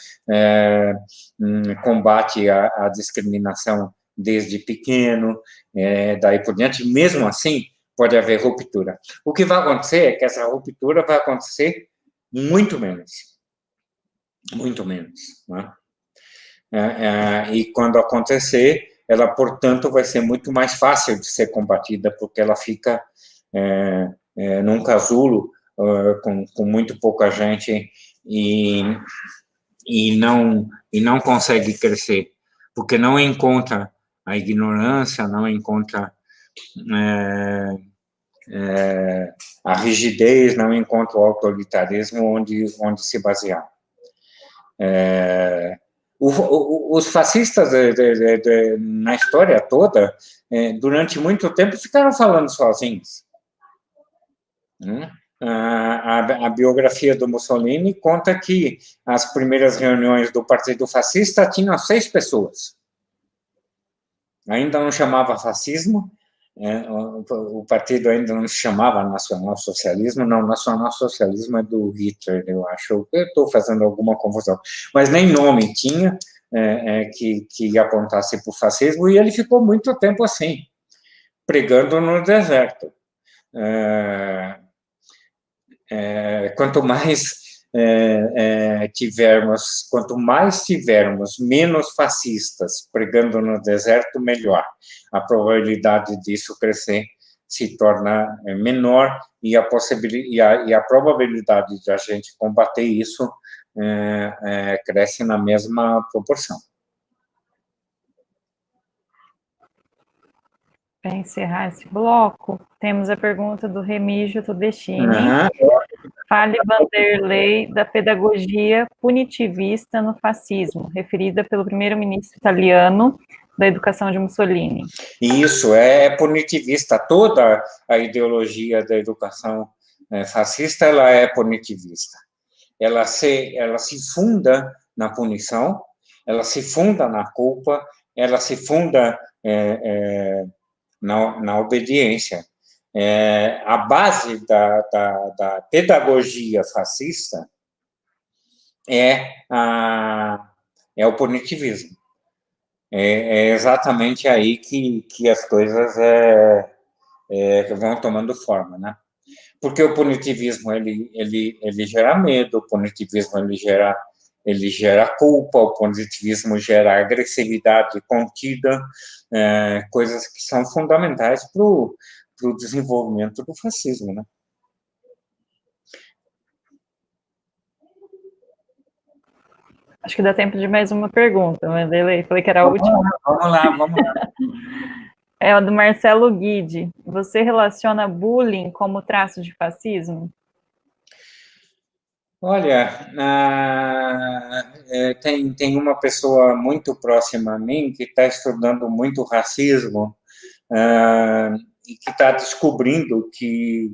combate à discriminação desde pequeno, daí por diante. Mesmo assim, pode haver ruptura. O que vai acontecer é que essa ruptura vai acontecer muito menos. Muito menos, né? E quando acontecer, ela, portanto, vai ser muito mais fácil de ser combatida, porque ela fica num casulo com muito pouca gente e não consegue crescer, porque não encontra a ignorância, não encontra a rigidez, não encontra o autoritarismo onde se basear. Os fascistas na história toda, durante muito tempo, ficaram falando sozinhos. A biografia do Mussolini conta que as primeiras reuniões do Partido Fascista tinham 6 pessoas. Ainda não chamava fascismo, o partido ainda não se chamava nacional-socialismo, não, nacional-socialismo é do Hitler, eu acho, eu estou fazendo alguma confusão, mas nem nome tinha que apontasse para o fascismo, e ele ficou muito tempo assim, pregando no deserto. Quanto mais quanto mais tivermos menos fascistas pregando no deserto, melhor. A probabilidade disso crescer se torna menor e a probabilidade de a gente combater isso cresce na mesma proporção. Para encerrar esse bloco, temos a pergunta do Remígio Todestini. Fale, Vanderlei, da pedagogia punitivista no fascismo, referida pelo primeiro-ministro italiano da educação de Mussolini. Isso, é punitivista. Toda a ideologia da educação fascista, ela é punitivista. Ela se funda na punição, ela se funda na culpa, ela se funda na obediência. A base da pedagogia fascista é o punitivismo. É exatamente aí que as coisas vão tomando forma, né? Porque o punitivismo ele gera medo, o punitivismo ele gera culpa, o punitivismo gera agressividade contida, coisas que são fundamentais para o desenvolvimento do fascismo, né? Acho que dá tempo de mais uma pergunta, Vanderlei. Falei que era a última. Vamos lá. É a do Marcelo Guide. Você relaciona bullying como traço de fascismo? Olha, tem uma pessoa muito próxima a mim que está estudando muito racismo e que está descobrindo que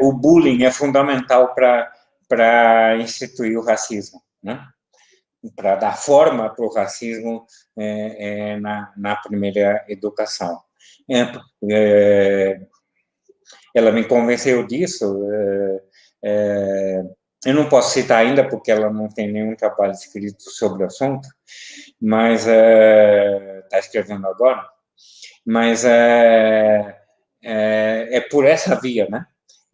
o bullying é fundamental para instituir o racismo, né? Para dar forma para o racismo na primeira educação. Ela me convenceu disso. Eu não posso citar ainda, porque ela não tem nenhum trabalho escrito sobre o assunto, mas está escrevendo agora. Mas é por essa via, né,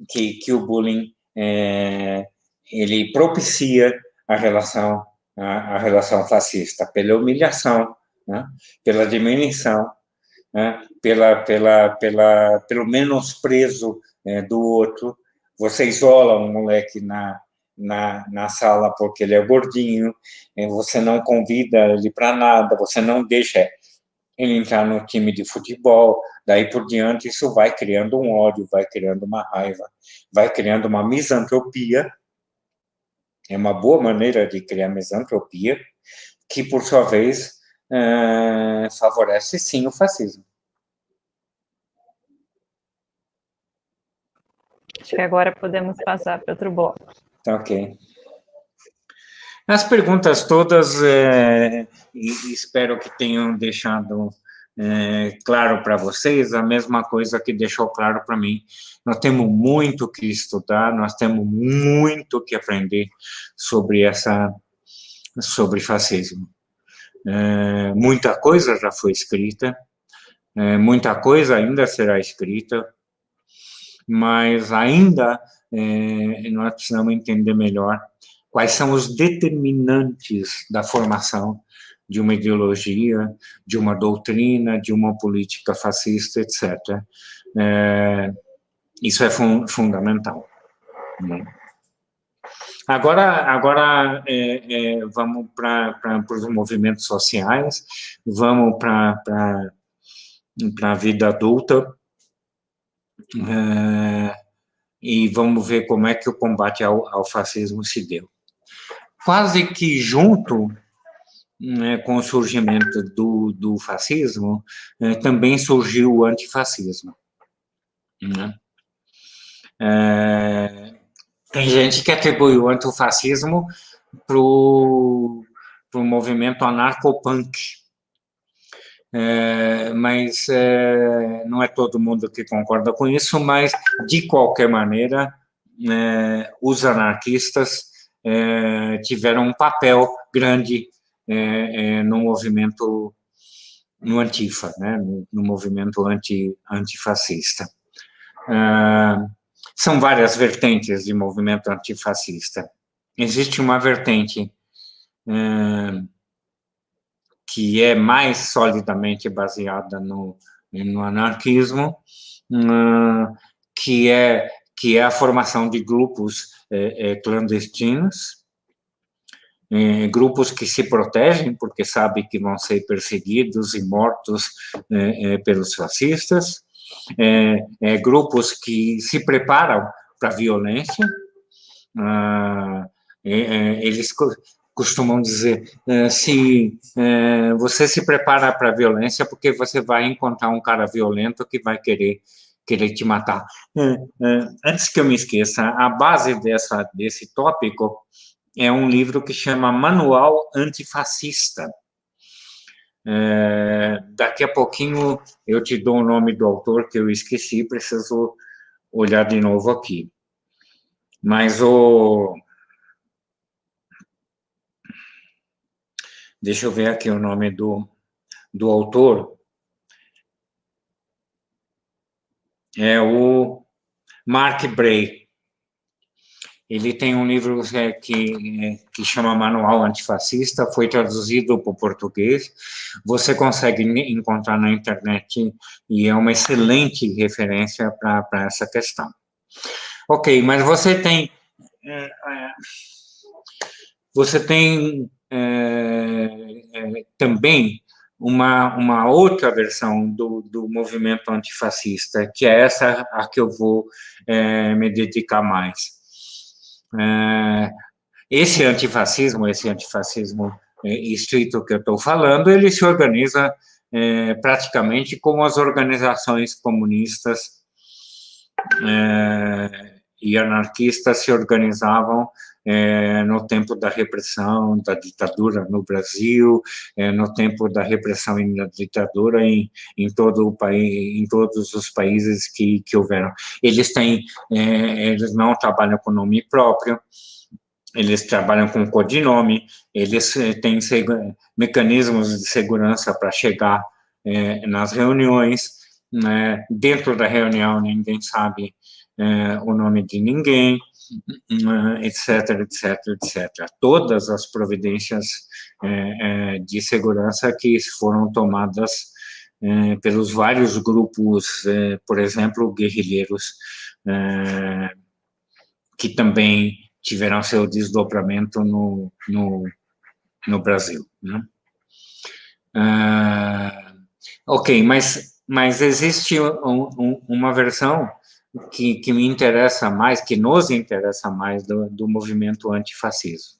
que o bullying ele propicia a relação fascista, pela humilhação, né, pela diminuição, né, pelo menosprezo do outro. Você isola um moleque na sala porque ele é gordinho, você não convida ele para nada, você não deixa ele entrar no time de futebol, daí por diante isso vai criando um ódio, vai criando uma raiva, vai criando uma misantropia. É uma boa maneira de criar misantropia, que por sua vez favorece sim o fascismo. Acho que agora podemos passar para outro bloco. Tá, ok. As perguntas todas, espero que tenham deixado claro para vocês, a mesma coisa que deixou claro para mim. Nós temos muito que estudar, nós temos muito que aprender sobre fascismo. Muita coisa já foi escrita, muita coisa ainda será escrita, mas ainda nós precisamos entender melhor quais são os determinantes da formação de uma ideologia, de uma doutrina, de uma política fascista, etc. Isso é fundamental. Né? Agora vamos para os movimentos sociais, vamos para a vida adulta, e vamos ver como é que o combate ao fascismo se deu. Quase que junto, né, com o surgimento do fascismo, também surgiu o antifascismo. Né? Tem gente que atribui o antifascismo para o movimento anarcopunk, mas não é todo mundo que concorda com isso, mas, de qualquer maneira, os anarquistas tiveram um papel grande no movimento, no Antifa, né, no movimento antifascista. São várias vertentes de movimento antifascista. Existe uma vertente que é mais solidamente baseada no anarquismo, que é a formação de grupos clandestinos, grupos que se protegem porque sabem que vão ser perseguidos e mortos pelos fascistas, grupos que se preparam para a violência. Eles costumam dizer, se você se prepara para a violência porque você vai encontrar um cara violento que vai querer te matar. Antes que eu me esqueça, a base desse tópico é um livro que chama Manual Antifascista. Daqui a pouquinho eu te dou o nome do autor, que eu esqueci, preciso olhar de novo aqui. Mas deixa eu ver aqui o nome do autor. É o Mark Bray. Ele tem um livro que chama Manual Antifascista, foi traduzido para o português. Você consegue encontrar na internet e é uma excelente referência para essa questão. Ok, mas você tem também uma outra versão do movimento antifascista, que é essa a que eu vou me dedicar mais. Esse antifascismo estrito que eu estou falando, ele se organiza praticamente como as organizações comunistas e anarquistas se organizavam no tempo da repressão, da ditadura no Brasil, no tempo da repressão e da ditadura em todo o país, em todos os países que houveram. Eles não trabalham com nome próprio, eles trabalham com codinome, eles têm mecanismos de segurança para chegar nas reuniões, dentro da reunião ninguém sabe o nome de ninguém, etc, etc, etc. Todas as providências de segurança que foram tomadas pelos vários grupos, por exemplo, guerrilheiros, que também tiveram seu desdobramento no Brasil, né? Ok, mas existe uma versão que me interessa mais, que nos interessa mais do movimento antifascismo.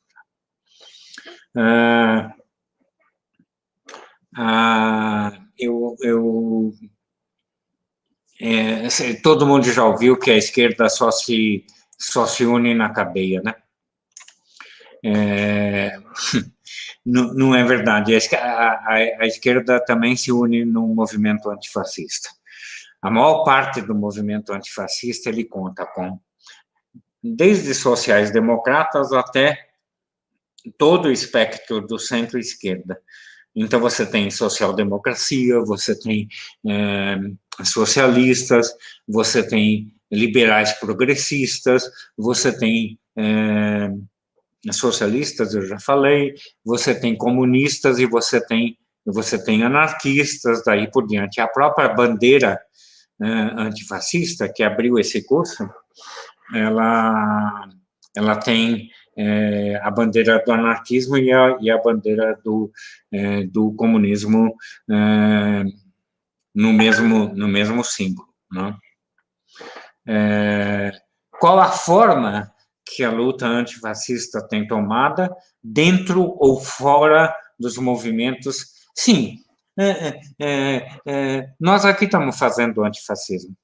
Todo mundo já ouviu que a esquerda só se une na cadeia, né? Não é verdade. A esquerda também se une no movimento antifascista. A maior parte do movimento antifascista ele conta com desde sociais-democratas até todo o espectro do centro-esquerda. Então, você tem social-democracia, você tem socialistas, você tem liberais progressistas, você tem socialistas, eu já falei, você tem comunistas e você tem anarquistas, daí por diante. A própria bandeira antifascista, que abriu esse curso, ela tem a bandeira do anarquismo e a bandeira do comunismo no mesmo símbolo, né? Qual a forma que a luta antifascista tem tomada dentro ou fora dos movimentos? Sim, nós aqui estamos fazendo antifascismo.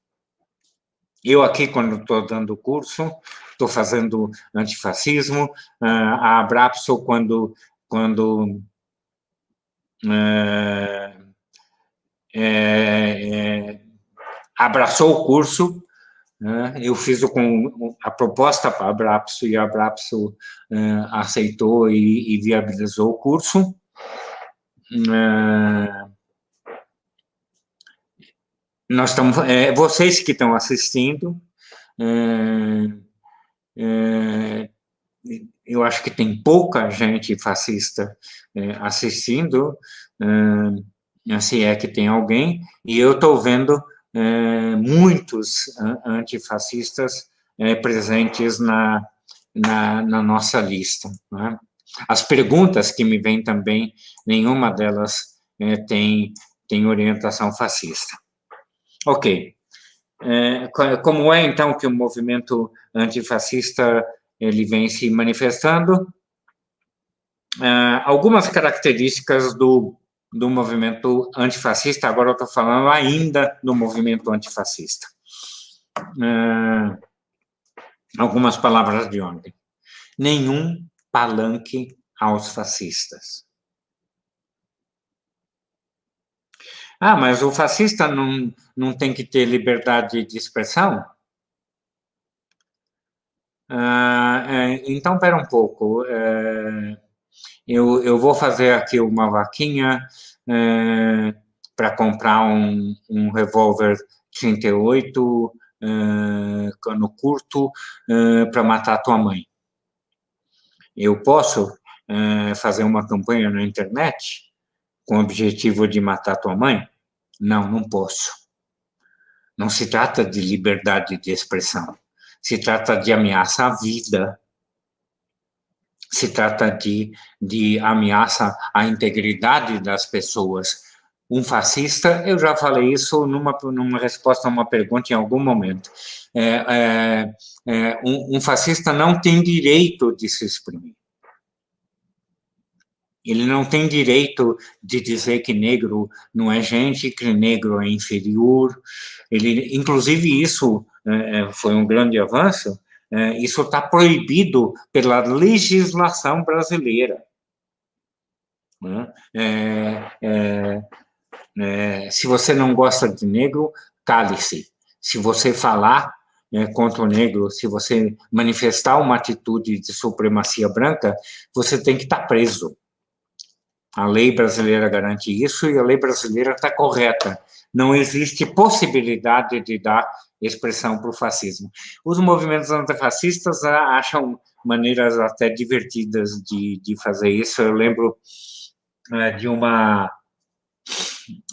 Eu aqui, quando estou dando o curso, estou fazendo antifascismo. A Abrapso, quando abraçou o curso, eu fiz a proposta para a Abrapso e a Abrapso aceitou e viabilizou o curso. Nós estamos, vocês que estão assistindo, Eu acho que tem pouca gente fascista assistindo, se é que tem alguém, e eu estou vendo muitos antifascistas presentes na nossa lista, né? As perguntas que me vêm também, nenhuma delas tem orientação fascista. Ok. Como é, então, que o movimento antifascista ele vem se manifestando? Algumas características do movimento antifascista, agora eu estou falando ainda do movimento antifascista. Algumas palavras de ordem. Nenhum palanque aos fascistas. Mas o fascista não tem que ter liberdade de expressão? Então, espera um pouco. Eu vou fazer aqui uma vaquinha para comprar um revólver 38 cano curto para matar tua mãe. Eu posso fazer uma campanha na internet com o objetivo de matar tua mãe? Não, não posso. Não se trata de liberdade de expressão. Se trata de ameaça à vida. Se trata de ameaça à integridade das pessoas. Um fascista, eu já falei isso numa resposta a uma pergunta em algum momento. Um fascista não tem direito de se exprimir. Ele não tem direito de dizer que negro não é gente, que negro é inferior. Inclusive, isso foi um grande avanço. Isso está proibido pela legislação brasileira. Se você não gosta de negro, cale-se. Se você falar contra o negro, se você manifestar uma atitude de supremacia branca, você tem que estar preso. A lei brasileira garante isso e a lei brasileira está correta. Não existe possibilidade de dar expressão para o fascismo. Os movimentos antifascistas acham maneiras até divertidas de fazer isso. Eu lembro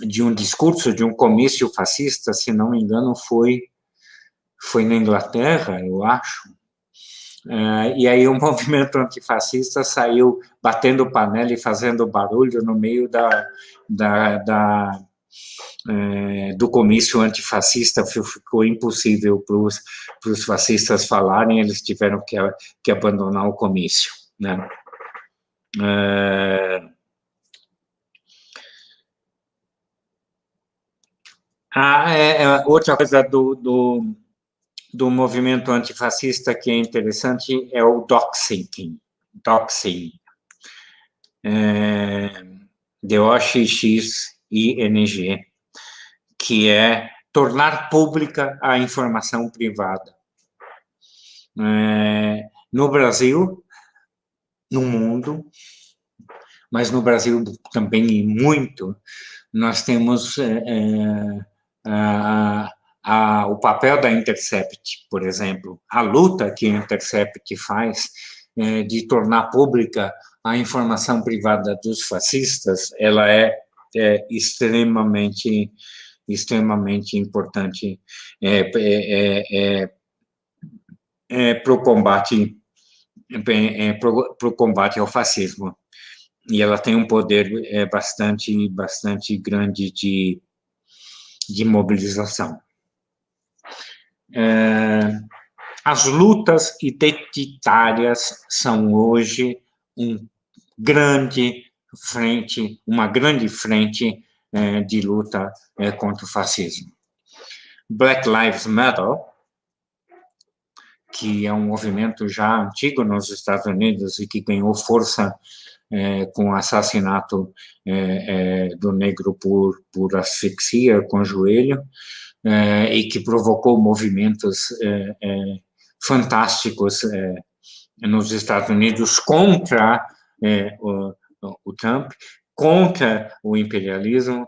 de um discurso, de um comício fascista, se não me engano, foi na Inglaterra, eu acho. E aí o movimento antifascista saiu batendo panela e fazendo barulho no meio do comício antifascista. Ficou impossível para os fascistas falarem, eles tiveram que abandonar o comício, né? Outra coisa do movimento antifascista que é interessante é o doxing, DOXXING, que é tornar pública a informação privada. No Brasil, no mundo, mas no Brasil também e muito, nós temos o papel da Intercept, por exemplo, a luta que a Intercept faz de tornar pública a informação privada dos fascistas, ela é extremamente importante para o combate ao fascismo. E ela tem um poder bastante grande de mobilização. As lutas identitárias são hoje uma grande frente de luta contra o fascismo. Black Lives Matter, que é um movimento já antigo nos Estados Unidos e que ganhou força com o assassinato do negro por asfixia com o joelho, e que provocou movimentos fantásticos nos Estados Unidos contra o Trump, contra o imperialismo,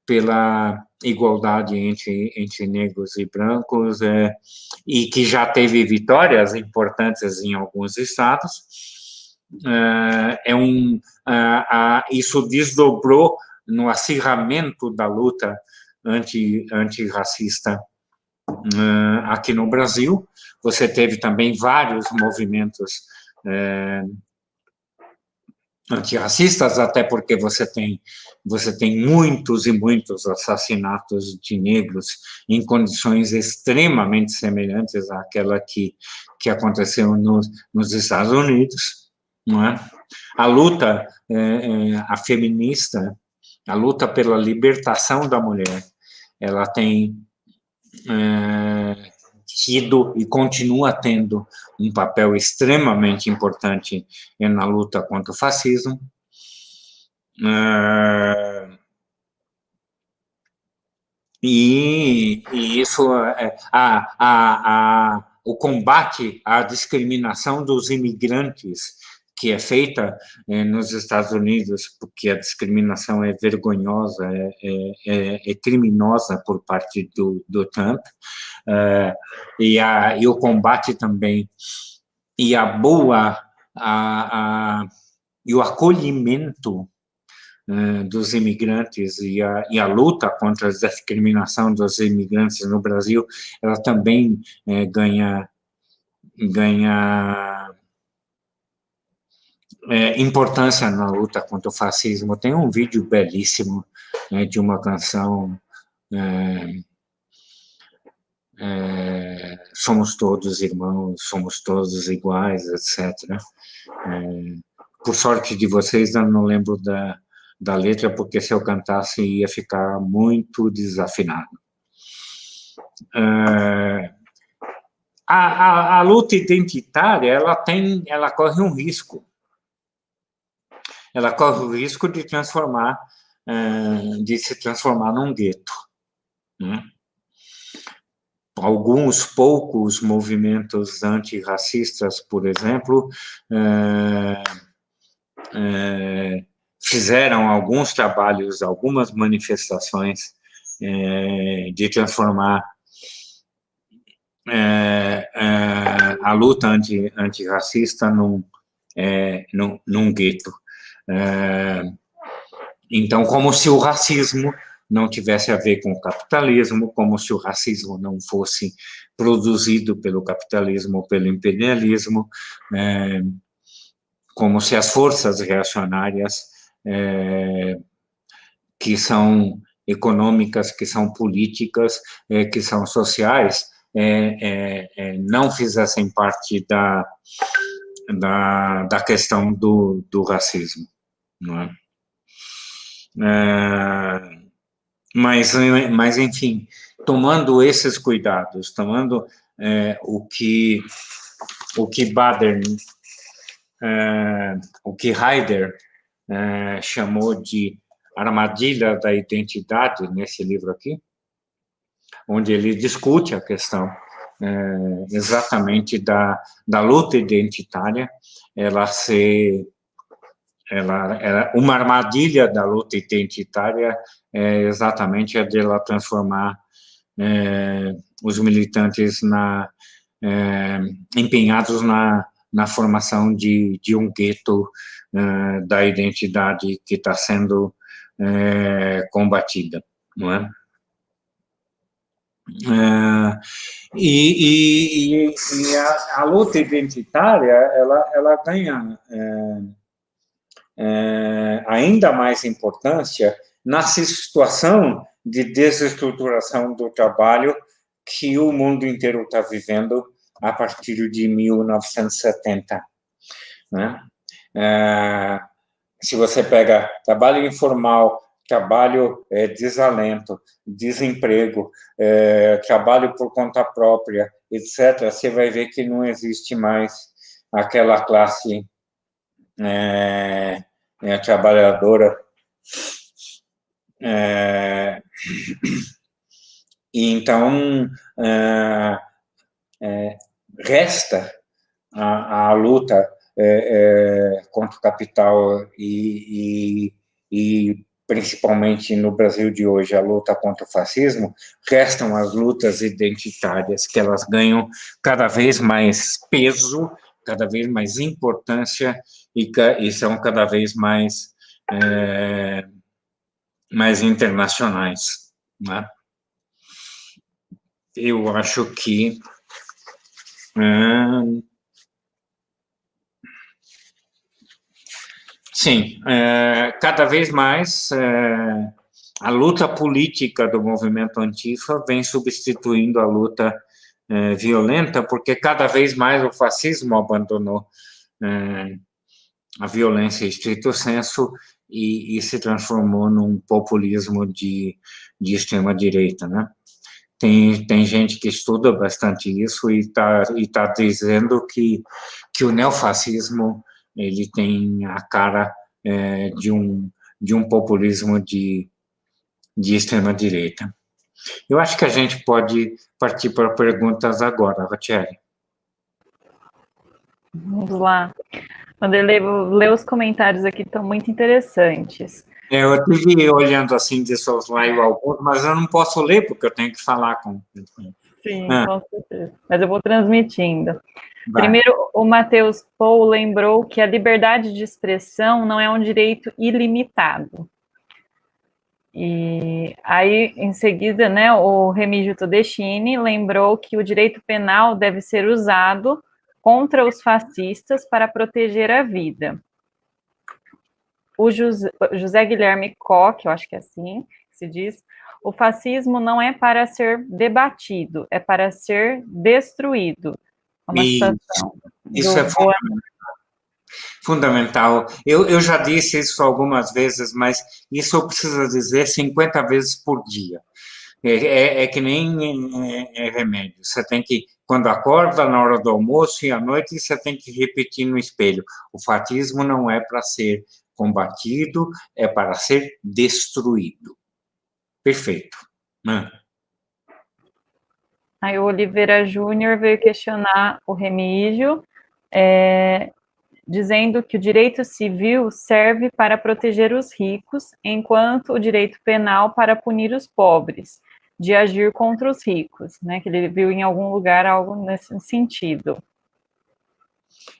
pela igualdade entre negros e brancos, e que já teve vitórias importantes em alguns estados. Isso desdobrou no acirramento da luta antirracista aqui no Brasil. Você teve também vários movimentos antirracistas, até porque você tem muitos e muitos assassinatos de negros em condições extremamente semelhantes àquela que aconteceu nos Estados Unidos, não é? A luta a feminista, a luta pela libertação da mulher, ela tem tido e continua tendo um papel extremamente importante na luta contra o fascismo. E isso, o combate à discriminação dos imigrantes, que é feita nos Estados Unidos, porque a discriminação é vergonhosa, é criminosa por parte do Trump, e o combate também, e e o acolhimento dos imigrantes e a luta contra a discriminação dos imigrantes no Brasil, ela também ganha importância na luta contra o fascismo. Tem um vídeo belíssimo de uma canção, somos todos irmãos, somos todos iguais, etc. Por sorte de vocês, eu não lembro da letra, porque se eu cantasse ia ficar muito desafinado. A luta identitária, ela corre um risco. Ela corre o risco de se transformar num gueto, né? Alguns poucos movimentos antirracistas, por exemplo, fizeram alguns trabalhos, algumas manifestações de transformar a luta antirracista num gueto. Então, como se o racismo não tivesse a ver com o capitalismo, como se o racismo não fosse produzido pelo capitalismo ou pelo imperialismo, como se as forças reacionárias, que são econômicas, que são políticas, que são sociais, não fizessem parte da questão do racismo, não é? Mas, enfim, tomando esses cuidados, tomando o que Bader, o que Heidegger chamou de armadilha da identidade, nesse livro aqui, onde ele discute a questão exatamente da luta identitária, uma armadilha da luta identitária é exatamente a de ela transformar os militantes empenhados na formação de um gueto da identidade que está sendo combatida, não é? E a luta identitária, ela ganha ainda mais importância na situação de desestruturação do trabalho que o mundo inteiro está vivendo a partir de 1970. Né? Se você pega trabalho informal, trabalho desalento, desemprego, trabalho por conta própria, etc., você vai ver que não existe mais aquela classe trabalhadora. E então, resta a luta contra o capital e principalmente no Brasil de hoje, a luta contra o fascismo, restam as lutas identitárias, que elas ganham cada vez mais peso, cada vez mais importância e são cada vez mais internacionais, né? Eu acho que sim, cada vez mais a luta política do movimento Antifa vem substituindo a luta violenta, porque cada vez mais o fascismo abandonou a violência estrito sensu e se transformou num populismo de extrema-direita, né? Tem gente que estuda bastante isso e tá dizendo que o neofascismo ele tem a cara de um populismo de extrema-direita. Eu acho que a gente pode partir para perguntas agora, Ratieri. Vamos lá. Vanderlei, vou ler os comentários aqui, estão muito interessantes. Eu estive olhando assim de soslaio alguns, mas eu não posso ler porque eu tenho que falar com... Sim, com certeza. Mas eu vou transmitindo. Vai. Primeiro, o Matheus Paul lembrou que a liberdade de expressão não é um direito ilimitado. E aí, em seguida, né, o Remígio Todeschini lembrou que o direito penal deve ser usado contra os fascistas para proteger a vida. O José Guilherme Koch, eu acho que é assim que se diz, o fascismo não é para ser debatido, é para ser destruído. Uma citação isso é fundamental. Eu já disse isso algumas vezes, mas isso eu preciso dizer 50 vezes por dia. É que nem remédio. Você tem que, quando acorda, na hora do almoço e à noite, você tem que repetir no espelho. O fascismo não é para ser combatido, é para ser destruído. Perfeito. Aí o Oliveira Júnior veio questionar o Remígio, dizendo que o direito civil serve para proteger os ricos, enquanto o direito penal para punir os pobres, de agir contra os ricos, né? Que ele viu em algum lugar algo nesse sentido.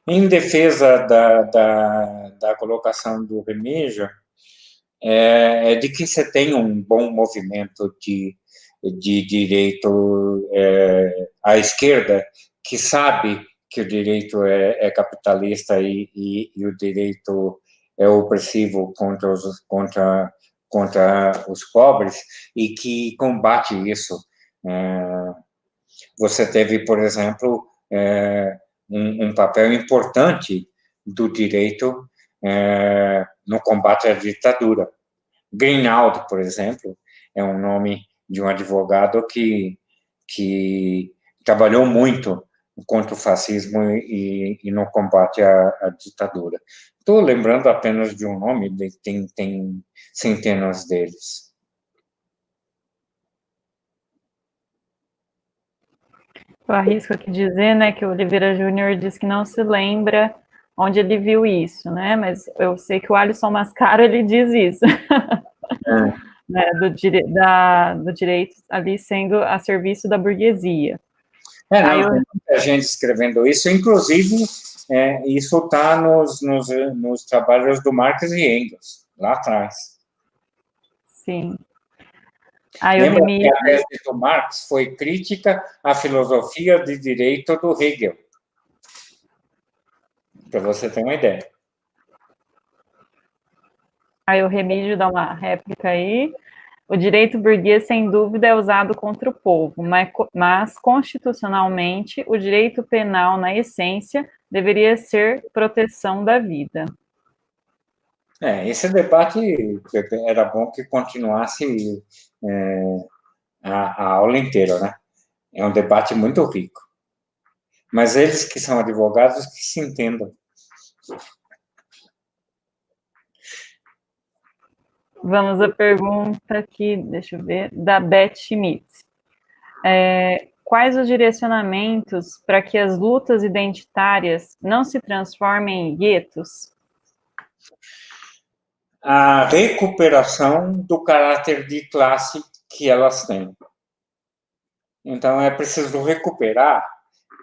Em defesa da colocação do Remígio, é de que você tem um bom movimento de direito à esquerda, que sabe que o direito é capitalista e o direito é opressivo contra os pobres e que combate isso. Você teve, por exemplo, um papel importante do direito no combate à ditadura. Greenhalgh, por exemplo, é um nome de um advogado que trabalhou muito contra o fascismo e no combate à ditadura. Estou lembrando apenas de um nome, tem centenas deles. Eu arrisco aqui dizer, né, que o Oliveira Júnior disse que não se lembra onde ele viu isso, né, mas eu sei que o Alisson Mascaro, ele diz isso. Né, do direito ali sendo a serviço da burguesia. Tem muita gente escrevendo isso, inclusive isso está nos trabalhos do Marx e Engels, lá atrás. Sim. Lembra que a tese do Marx foi crítica à filosofia de direito do Hegel, para você ter uma ideia. Aí o Remígio dá uma réplica aí. O direito burguês, sem dúvida, é usado contra o povo, mas constitucionalmente, o direito penal, na essência, deveria ser proteção da vida. Esse debate era bom que continuasse a aula inteira, né? É um debate muito rico. Mas eles que são advogados que se entendam. Vamos à pergunta aqui, deixa eu ver, da Beth Schmidt. Quais os direcionamentos para que as lutas identitárias não se transformem em guetos? a recuperação do caráter de classe que elas têm. Então, é preciso recuperar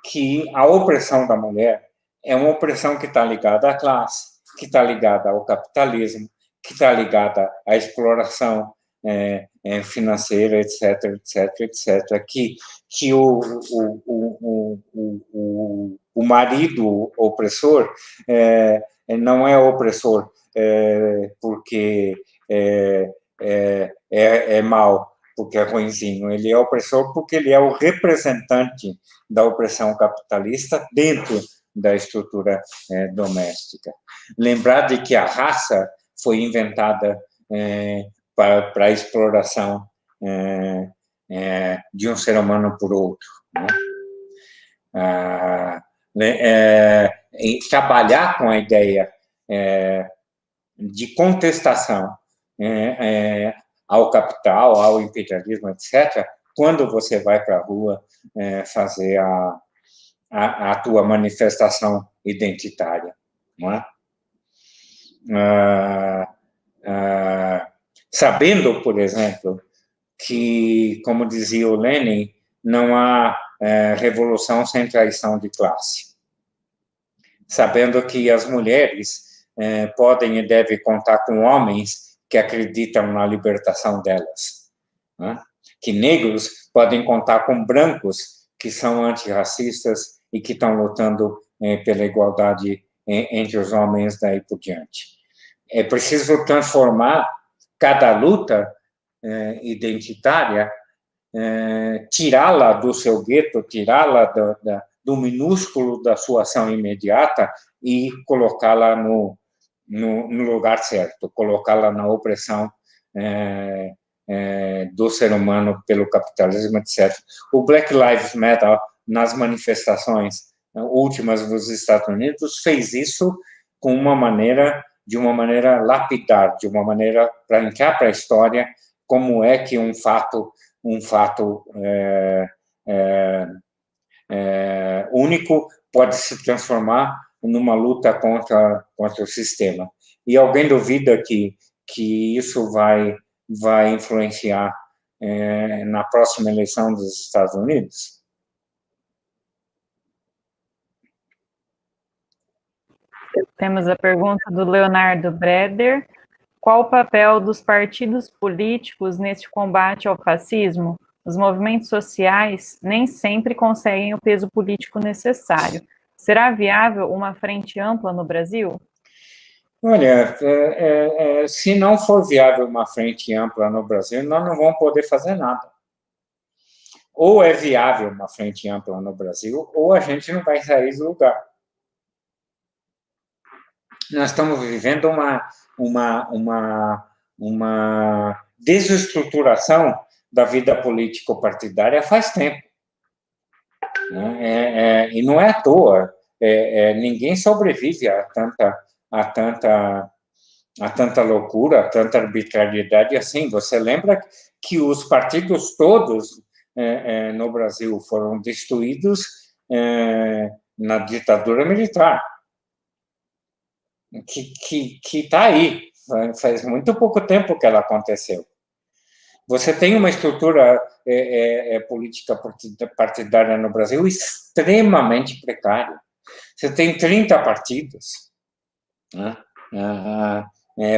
que a opressão da mulher é uma opressão que está ligada à classe, que está ligada ao capitalismo, que está ligada à exploração financeira, etc., etc., etc., que o marido opressor não é opressor porque é mau, porque é ruinzinho. Ele é opressor porque ele é o representante da opressão capitalista dentro da estrutura doméstica. Lembrar de que a raça foi inventada para a exploração de um ser humano por outro, né? Trabalhar com a ideia de contestação ao capital, ao imperialismo, etc., quando você vai para a rua fazer a tua manifestação identitária, não é? Sabendo, por exemplo, que, como dizia o Lenin, não há revolução sem traição de classe. Sabendo que as mulheres podem e devem contar com homens que acreditam na libertação delas, né? Que negros podem contar com brancos que são antirracistas e que estão lutando pela igualdade entre os homens daí por diante. É preciso transformar cada luta identitária, tirá-la do seu gueto, tirá-la do minúsculo da sua ação imediata e colocá-la no lugar certo, colocá-la na opressão do ser humano pelo capitalismo, etc. O Black Lives Matter, nas manifestações últimas dos Estados Unidos, fez isso de uma maneira lapidar, de uma maneira para entrar para a história, como é que um fato único pode se transformar numa luta contra o sistema. E alguém duvida que isso vai influenciar na próxima eleição dos Estados Unidos? Temos a pergunta do Leonardo Breder. Qual o papel dos partidos políticos neste combate ao fascismo? Os movimentos sociais nem sempre conseguem o peso político necessário. Será viável uma frente ampla no Brasil? Olha, se não for viável uma frente ampla no Brasil, nós não vamos poder fazer nada. Ou é viável uma frente ampla no Brasil, ou a gente não vai sair do lugar. Nós estamos vivendo uma desestruturação da vida político-partidária faz tempo. E não é à toa. Ninguém sobrevive a tanta loucura, a tanta arbitrariedade assim. Você lembra que os partidos todos no Brasil foram destruídos na ditadura militar, que está aí, faz muito pouco tempo que ela aconteceu. Você tem uma estrutura política partidária no Brasil extremamente precária. Você tem 30 partidos, né?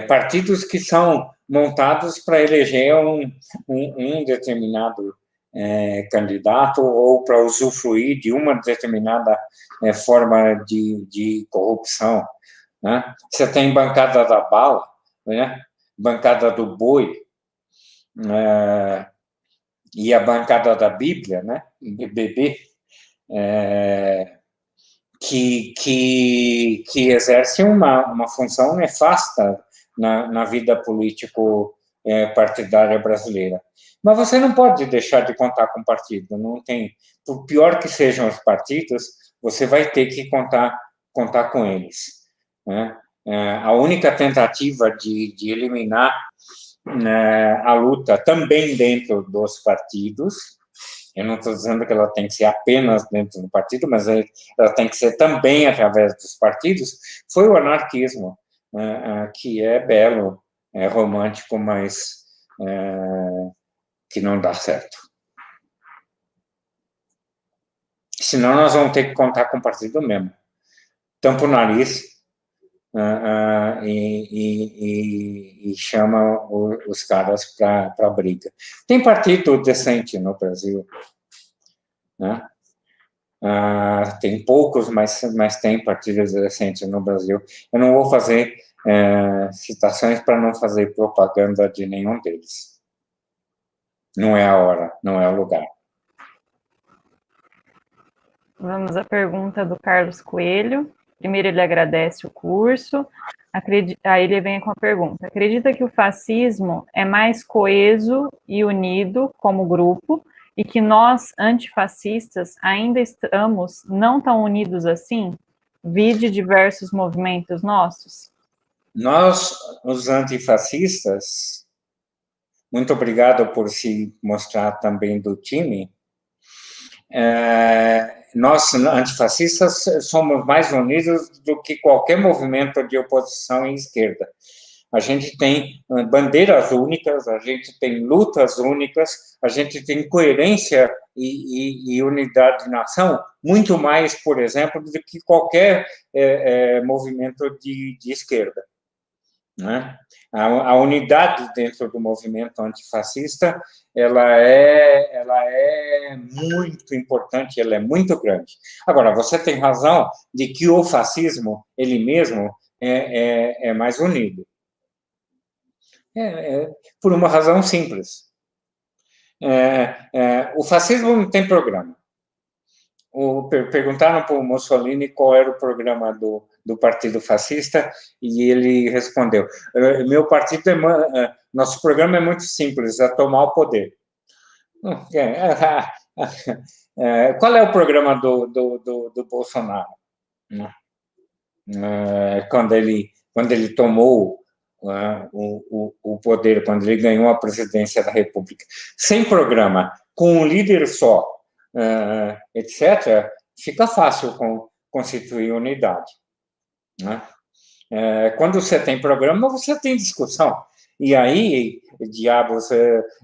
Partidos que são montados para eleger um determinado candidato ou para usufruir de uma determinada forma de corrupção, né? Você tem bancada da bala, né? Bancada do boi, e a bancada da Bíblia, né? BBB, que exerce uma função nefasta na vida político-partidária brasileira. Mas você não pode deixar de contar com o partido, não tem. Por pior que sejam os partidos, você vai ter que contar com eles, né? A única tentativa de eliminar a luta também dentro dos partidos, eu não estou dizendo que ela tem que ser apenas dentro do partido, mas ela tem que ser também através dos partidos, foi o anarquismo, que é belo, romântico, mas que não dá certo. Senão nós vamos ter que contar com o partido mesmo. Tampa o nariz e chama os caras para a briga. Tem partido decente no Brasil, né? Tem poucos, mas tem partidos decentes no Brasil. Eu não vou fazer citações para não fazer propaganda de nenhum deles. Não é a hora, não é o lugar. Vamos à pergunta do Carlos Coelho. Primeiro ele agradece o curso, aí ele vem com a pergunta: acredita que o fascismo é mais coeso e unido como grupo e que nós, antifascistas, ainda estamos não tão unidos assim? Vide diversos movimentos nossos? Nós, os antifascistas, muito obrigado por se mostrar também do time. Nós, antifascistas, somos mais unidos do que qualquer movimento de oposição em esquerda. A gente tem bandeiras únicas, a gente tem lutas únicas, a gente tem coerência e unidade de nação, muito mais, por exemplo, do que qualquer movimento de esquerda. Né? A unidade dentro do movimento antifascista, ela é muito importante, ela é muito grande. Agora, você tem razão de que o fascismo, ele mesmo, é mais unido. Por uma razão simples. O fascismo não tem programa. Perguntaram para o Mussolini qual era o programa do Partido Fascista e ele respondeu: meu partido nosso programa é muito simples, é tomar o poder. Qual é o programa do Bolsonaro? Quando ele tomou o poder, quando ele ganhou a presidência da República, sem programa, com um líder só, etc., fica fácil constituir unidade. Né? Quando você tem programa, você tem discussão. E aí, diabos,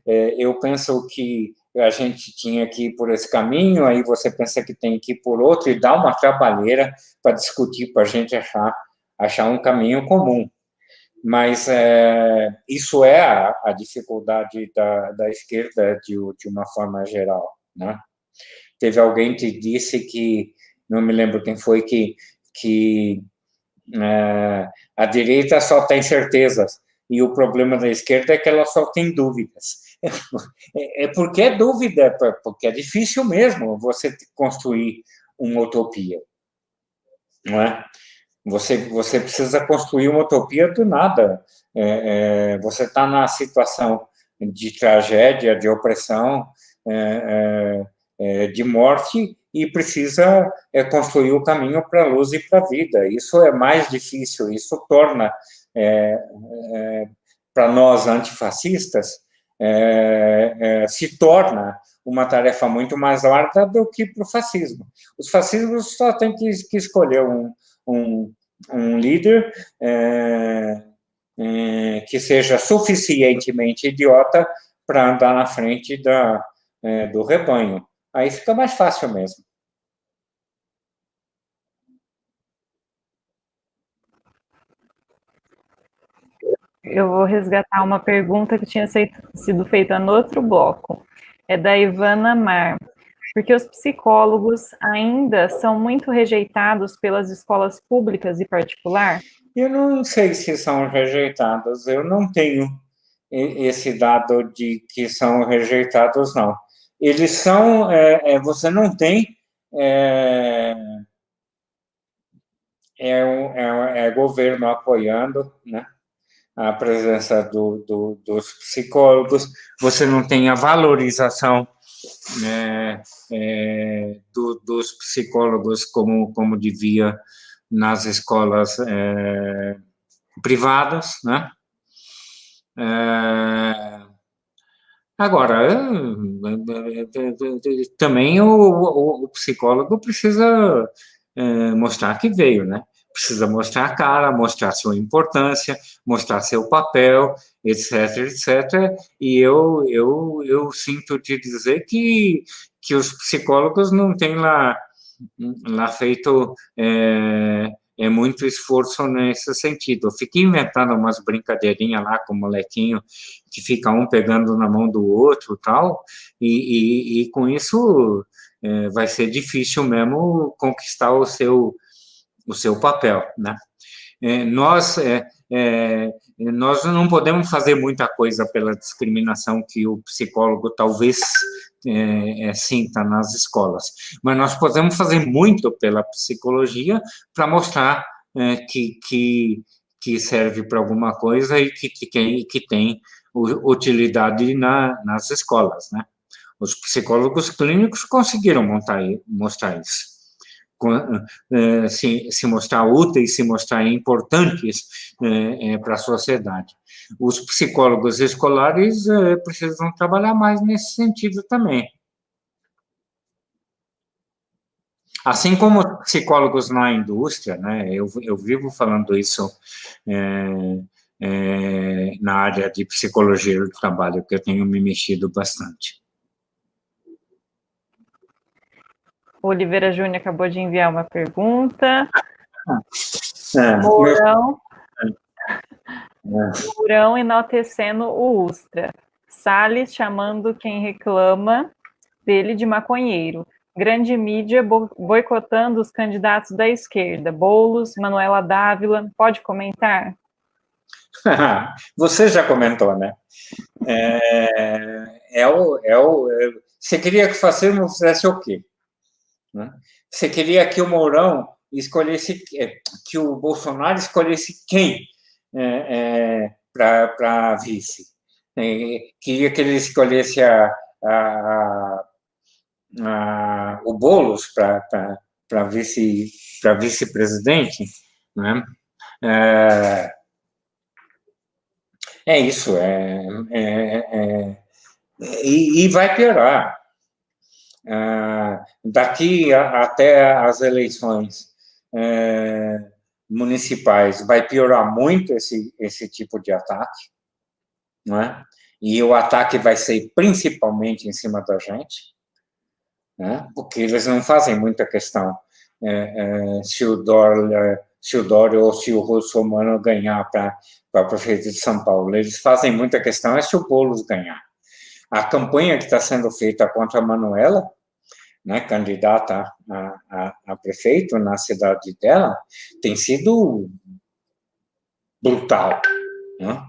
eu penso que a gente tinha que ir por esse caminho, aí você pensa que tem que ir por outro, e dá uma trabalheira para discutir, para a gente achar um caminho comum. Mas isso é a dificuldade da esquerda de uma forma geral, né? Teve alguém que disse que, não me lembro quem foi, que a direita só tem certezas e o problema da esquerda é que ela só tem dúvidas. Porque é dúvida, porque é difícil mesmo você construir uma utopia, não é? Você precisa construir uma utopia do nada. Você está na situação de tragédia, de opressão, de morte, e precisa construir o caminho para a luz e para a vida. Isso é mais difícil, isso torna, para nós antifascistas, se torna uma tarefa muito mais árdua do que para o fascismo. Os fascismos só têm que escolher um líder que seja suficientemente idiota para andar na frente do rebanho. Aí fica mais fácil mesmo. Eu vou resgatar uma pergunta que tinha sido feita no outro bloco. É da Ivana Mar. Porque os psicólogos ainda são muito rejeitados pelas escolas públicas e particular? Eu não sei se são rejeitados, eu não tenho esse dado de que são rejeitados, não. Eles são, você não tem, governo apoiando, né, a presença dos psicólogos, você não tem a valorização dos psicólogos como devia nas escolas privadas, né? Agora, também o psicólogo precisa mostrar que veio, né? Precisa mostrar a cara, mostrar sua importância, mostrar seu papel, etc, etc. E eu sinto te dizer que os psicólogos não têm lá feito muito esforço nesse sentido. Eu fiquei inventando umas brincadeirinhas lá com o molequinho, que fica um pegando na mão do outro tal, e com isso vai ser difícil mesmo conquistar o seu papel, né? Nós não podemos fazer muita coisa pela discriminação que o psicólogo talvez sinta nas escolas, mas nós podemos fazer muito pela psicologia para mostrar que serve para alguma coisa e que tem utilidade nas escolas, né? Os psicólogos clínicos conseguiram mostrar isso. Se mostrar úteis, se mostrar importantes para a sociedade. Os psicólogos escolares precisam trabalhar mais nesse sentido também. Assim como os psicólogos na indústria, né, eu vivo falando isso na área de psicologia do trabalho, que eu tenho me mexido bastante. O Oliveira Júnior acabou de enviar uma pergunta. Mourão enaltecendo o Ustra. Salles chamando quem reclama dele de maconheiro. Grande mídia boicotando os candidatos da esquerda. Boulos, Manuela Dávila. Pode comentar? Você já comentou, né? Você queria que o fascismo fizesse o quê? Né? Você queria que o Mourão escolhesse, que o Bolsonaro escolhesse quem para vice? Queria que ele escolhesse o Boulos para vice-presidente, né? Isso, e vai piorar. Daqui até as eleições municipais, vai piorar muito esse tipo de ataque, não é? E o ataque vai ser principalmente em cima da gente, né? Porque eles não fazem muita questão se o Dória ou se o Russomano ganhar para prefeito de São Paulo. Eles fazem muita questão se o Boulos ganhar. A campanha que está sendo feita contra a Manuela, né, candidata a prefeito na cidade dela, tem sido brutal, né?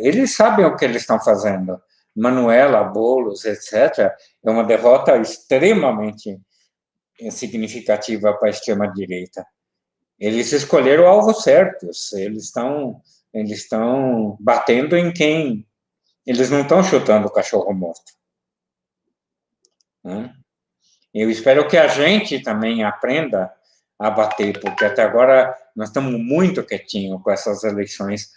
Eles sabem o que eles estão fazendo. Manuela, Boulos, etc., é uma derrota extremamente significativa para a extrema-direita. Eles escolheram alvos certos, eles estão batendo em quem... Eles não estão chutando o cachorro morto. Né? Eu espero que a gente também aprenda a bater, porque até agora nós estamos muito quietinhos com essas eleições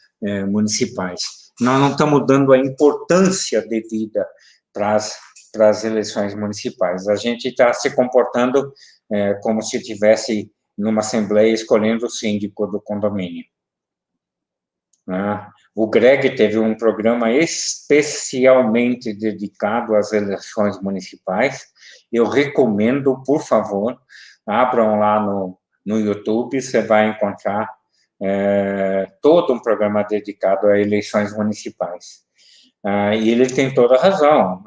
municipais. Nós não estamos dando a importância devida para as eleições municipais. A gente está se comportando como se estivesse numa assembleia escolhendo o síndico do condomínio. O Greg teve um programa especialmente dedicado às eleições municipais. Eu recomendo, por favor, abram lá no YouTube, você vai encontrar todo um programa dedicado a eleições municipais. E ele tem toda a razão.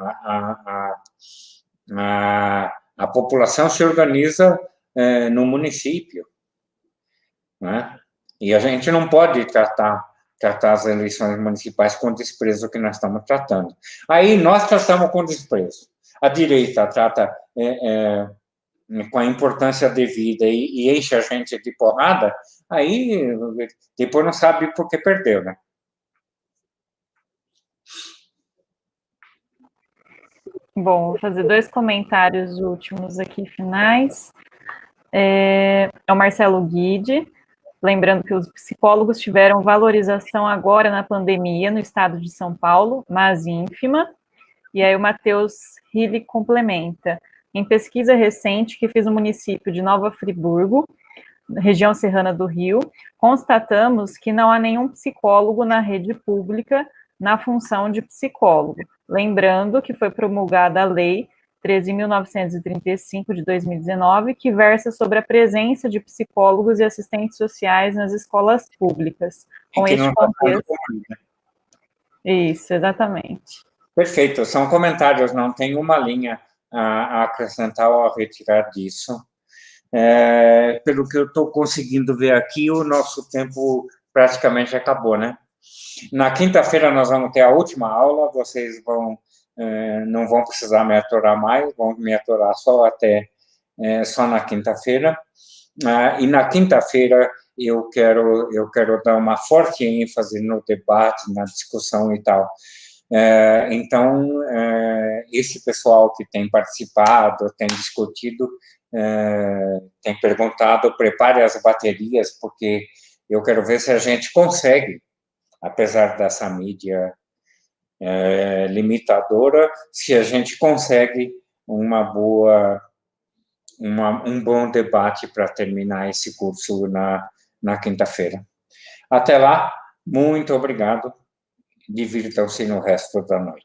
A população se organiza no município, né? E a gente não pode tratar as eleições municipais com o desprezo que nós estamos tratando. Aí nós tratamos com desprezo. A direita trata com a importância devida e enche a gente de porrada, aí depois não sabe por que perdeu, né? Bom, vou fazer 2 comentários últimos aqui, finais. É o Marcelo Guide, lembrando que os psicólogos tiveram valorização agora na pandemia no estado de São Paulo, mas ínfima. E aí o Matheus Hille complementa. Em pesquisa recente que fiz no município de Nova Friburgo, região serrana do Rio, constatamos que não há nenhum psicólogo na rede pública na função de psicólogo. Lembrando que foi promulgada a Lei 13.935 de 2019, que versa sobre a presença de psicólogos e assistentes sociais nas escolas públicas. Com este contexto. Isso, exatamente. Perfeito, são comentários, não tem uma linha a acrescentar ou a retirar disso. Pelo que eu estou conseguindo ver aqui, o nosso tempo praticamente acabou, né? Na quinta-feira nós vamos ter a última aula, vocês não vão precisar me aturar mais, vão me aturar só na quinta-feira. E na quinta-feira eu quero dar uma forte ênfase no debate, na discussão e tal. Então, esse pessoal que tem participado, tem discutido, tem perguntado, prepare as baterias, porque eu quero ver se a gente consegue, apesar dessa mídia limitadora, se a gente consegue um bom debate para terminar esse curso na quinta-feira. Até lá, muito obrigado. Divirtam-se no resto da noite.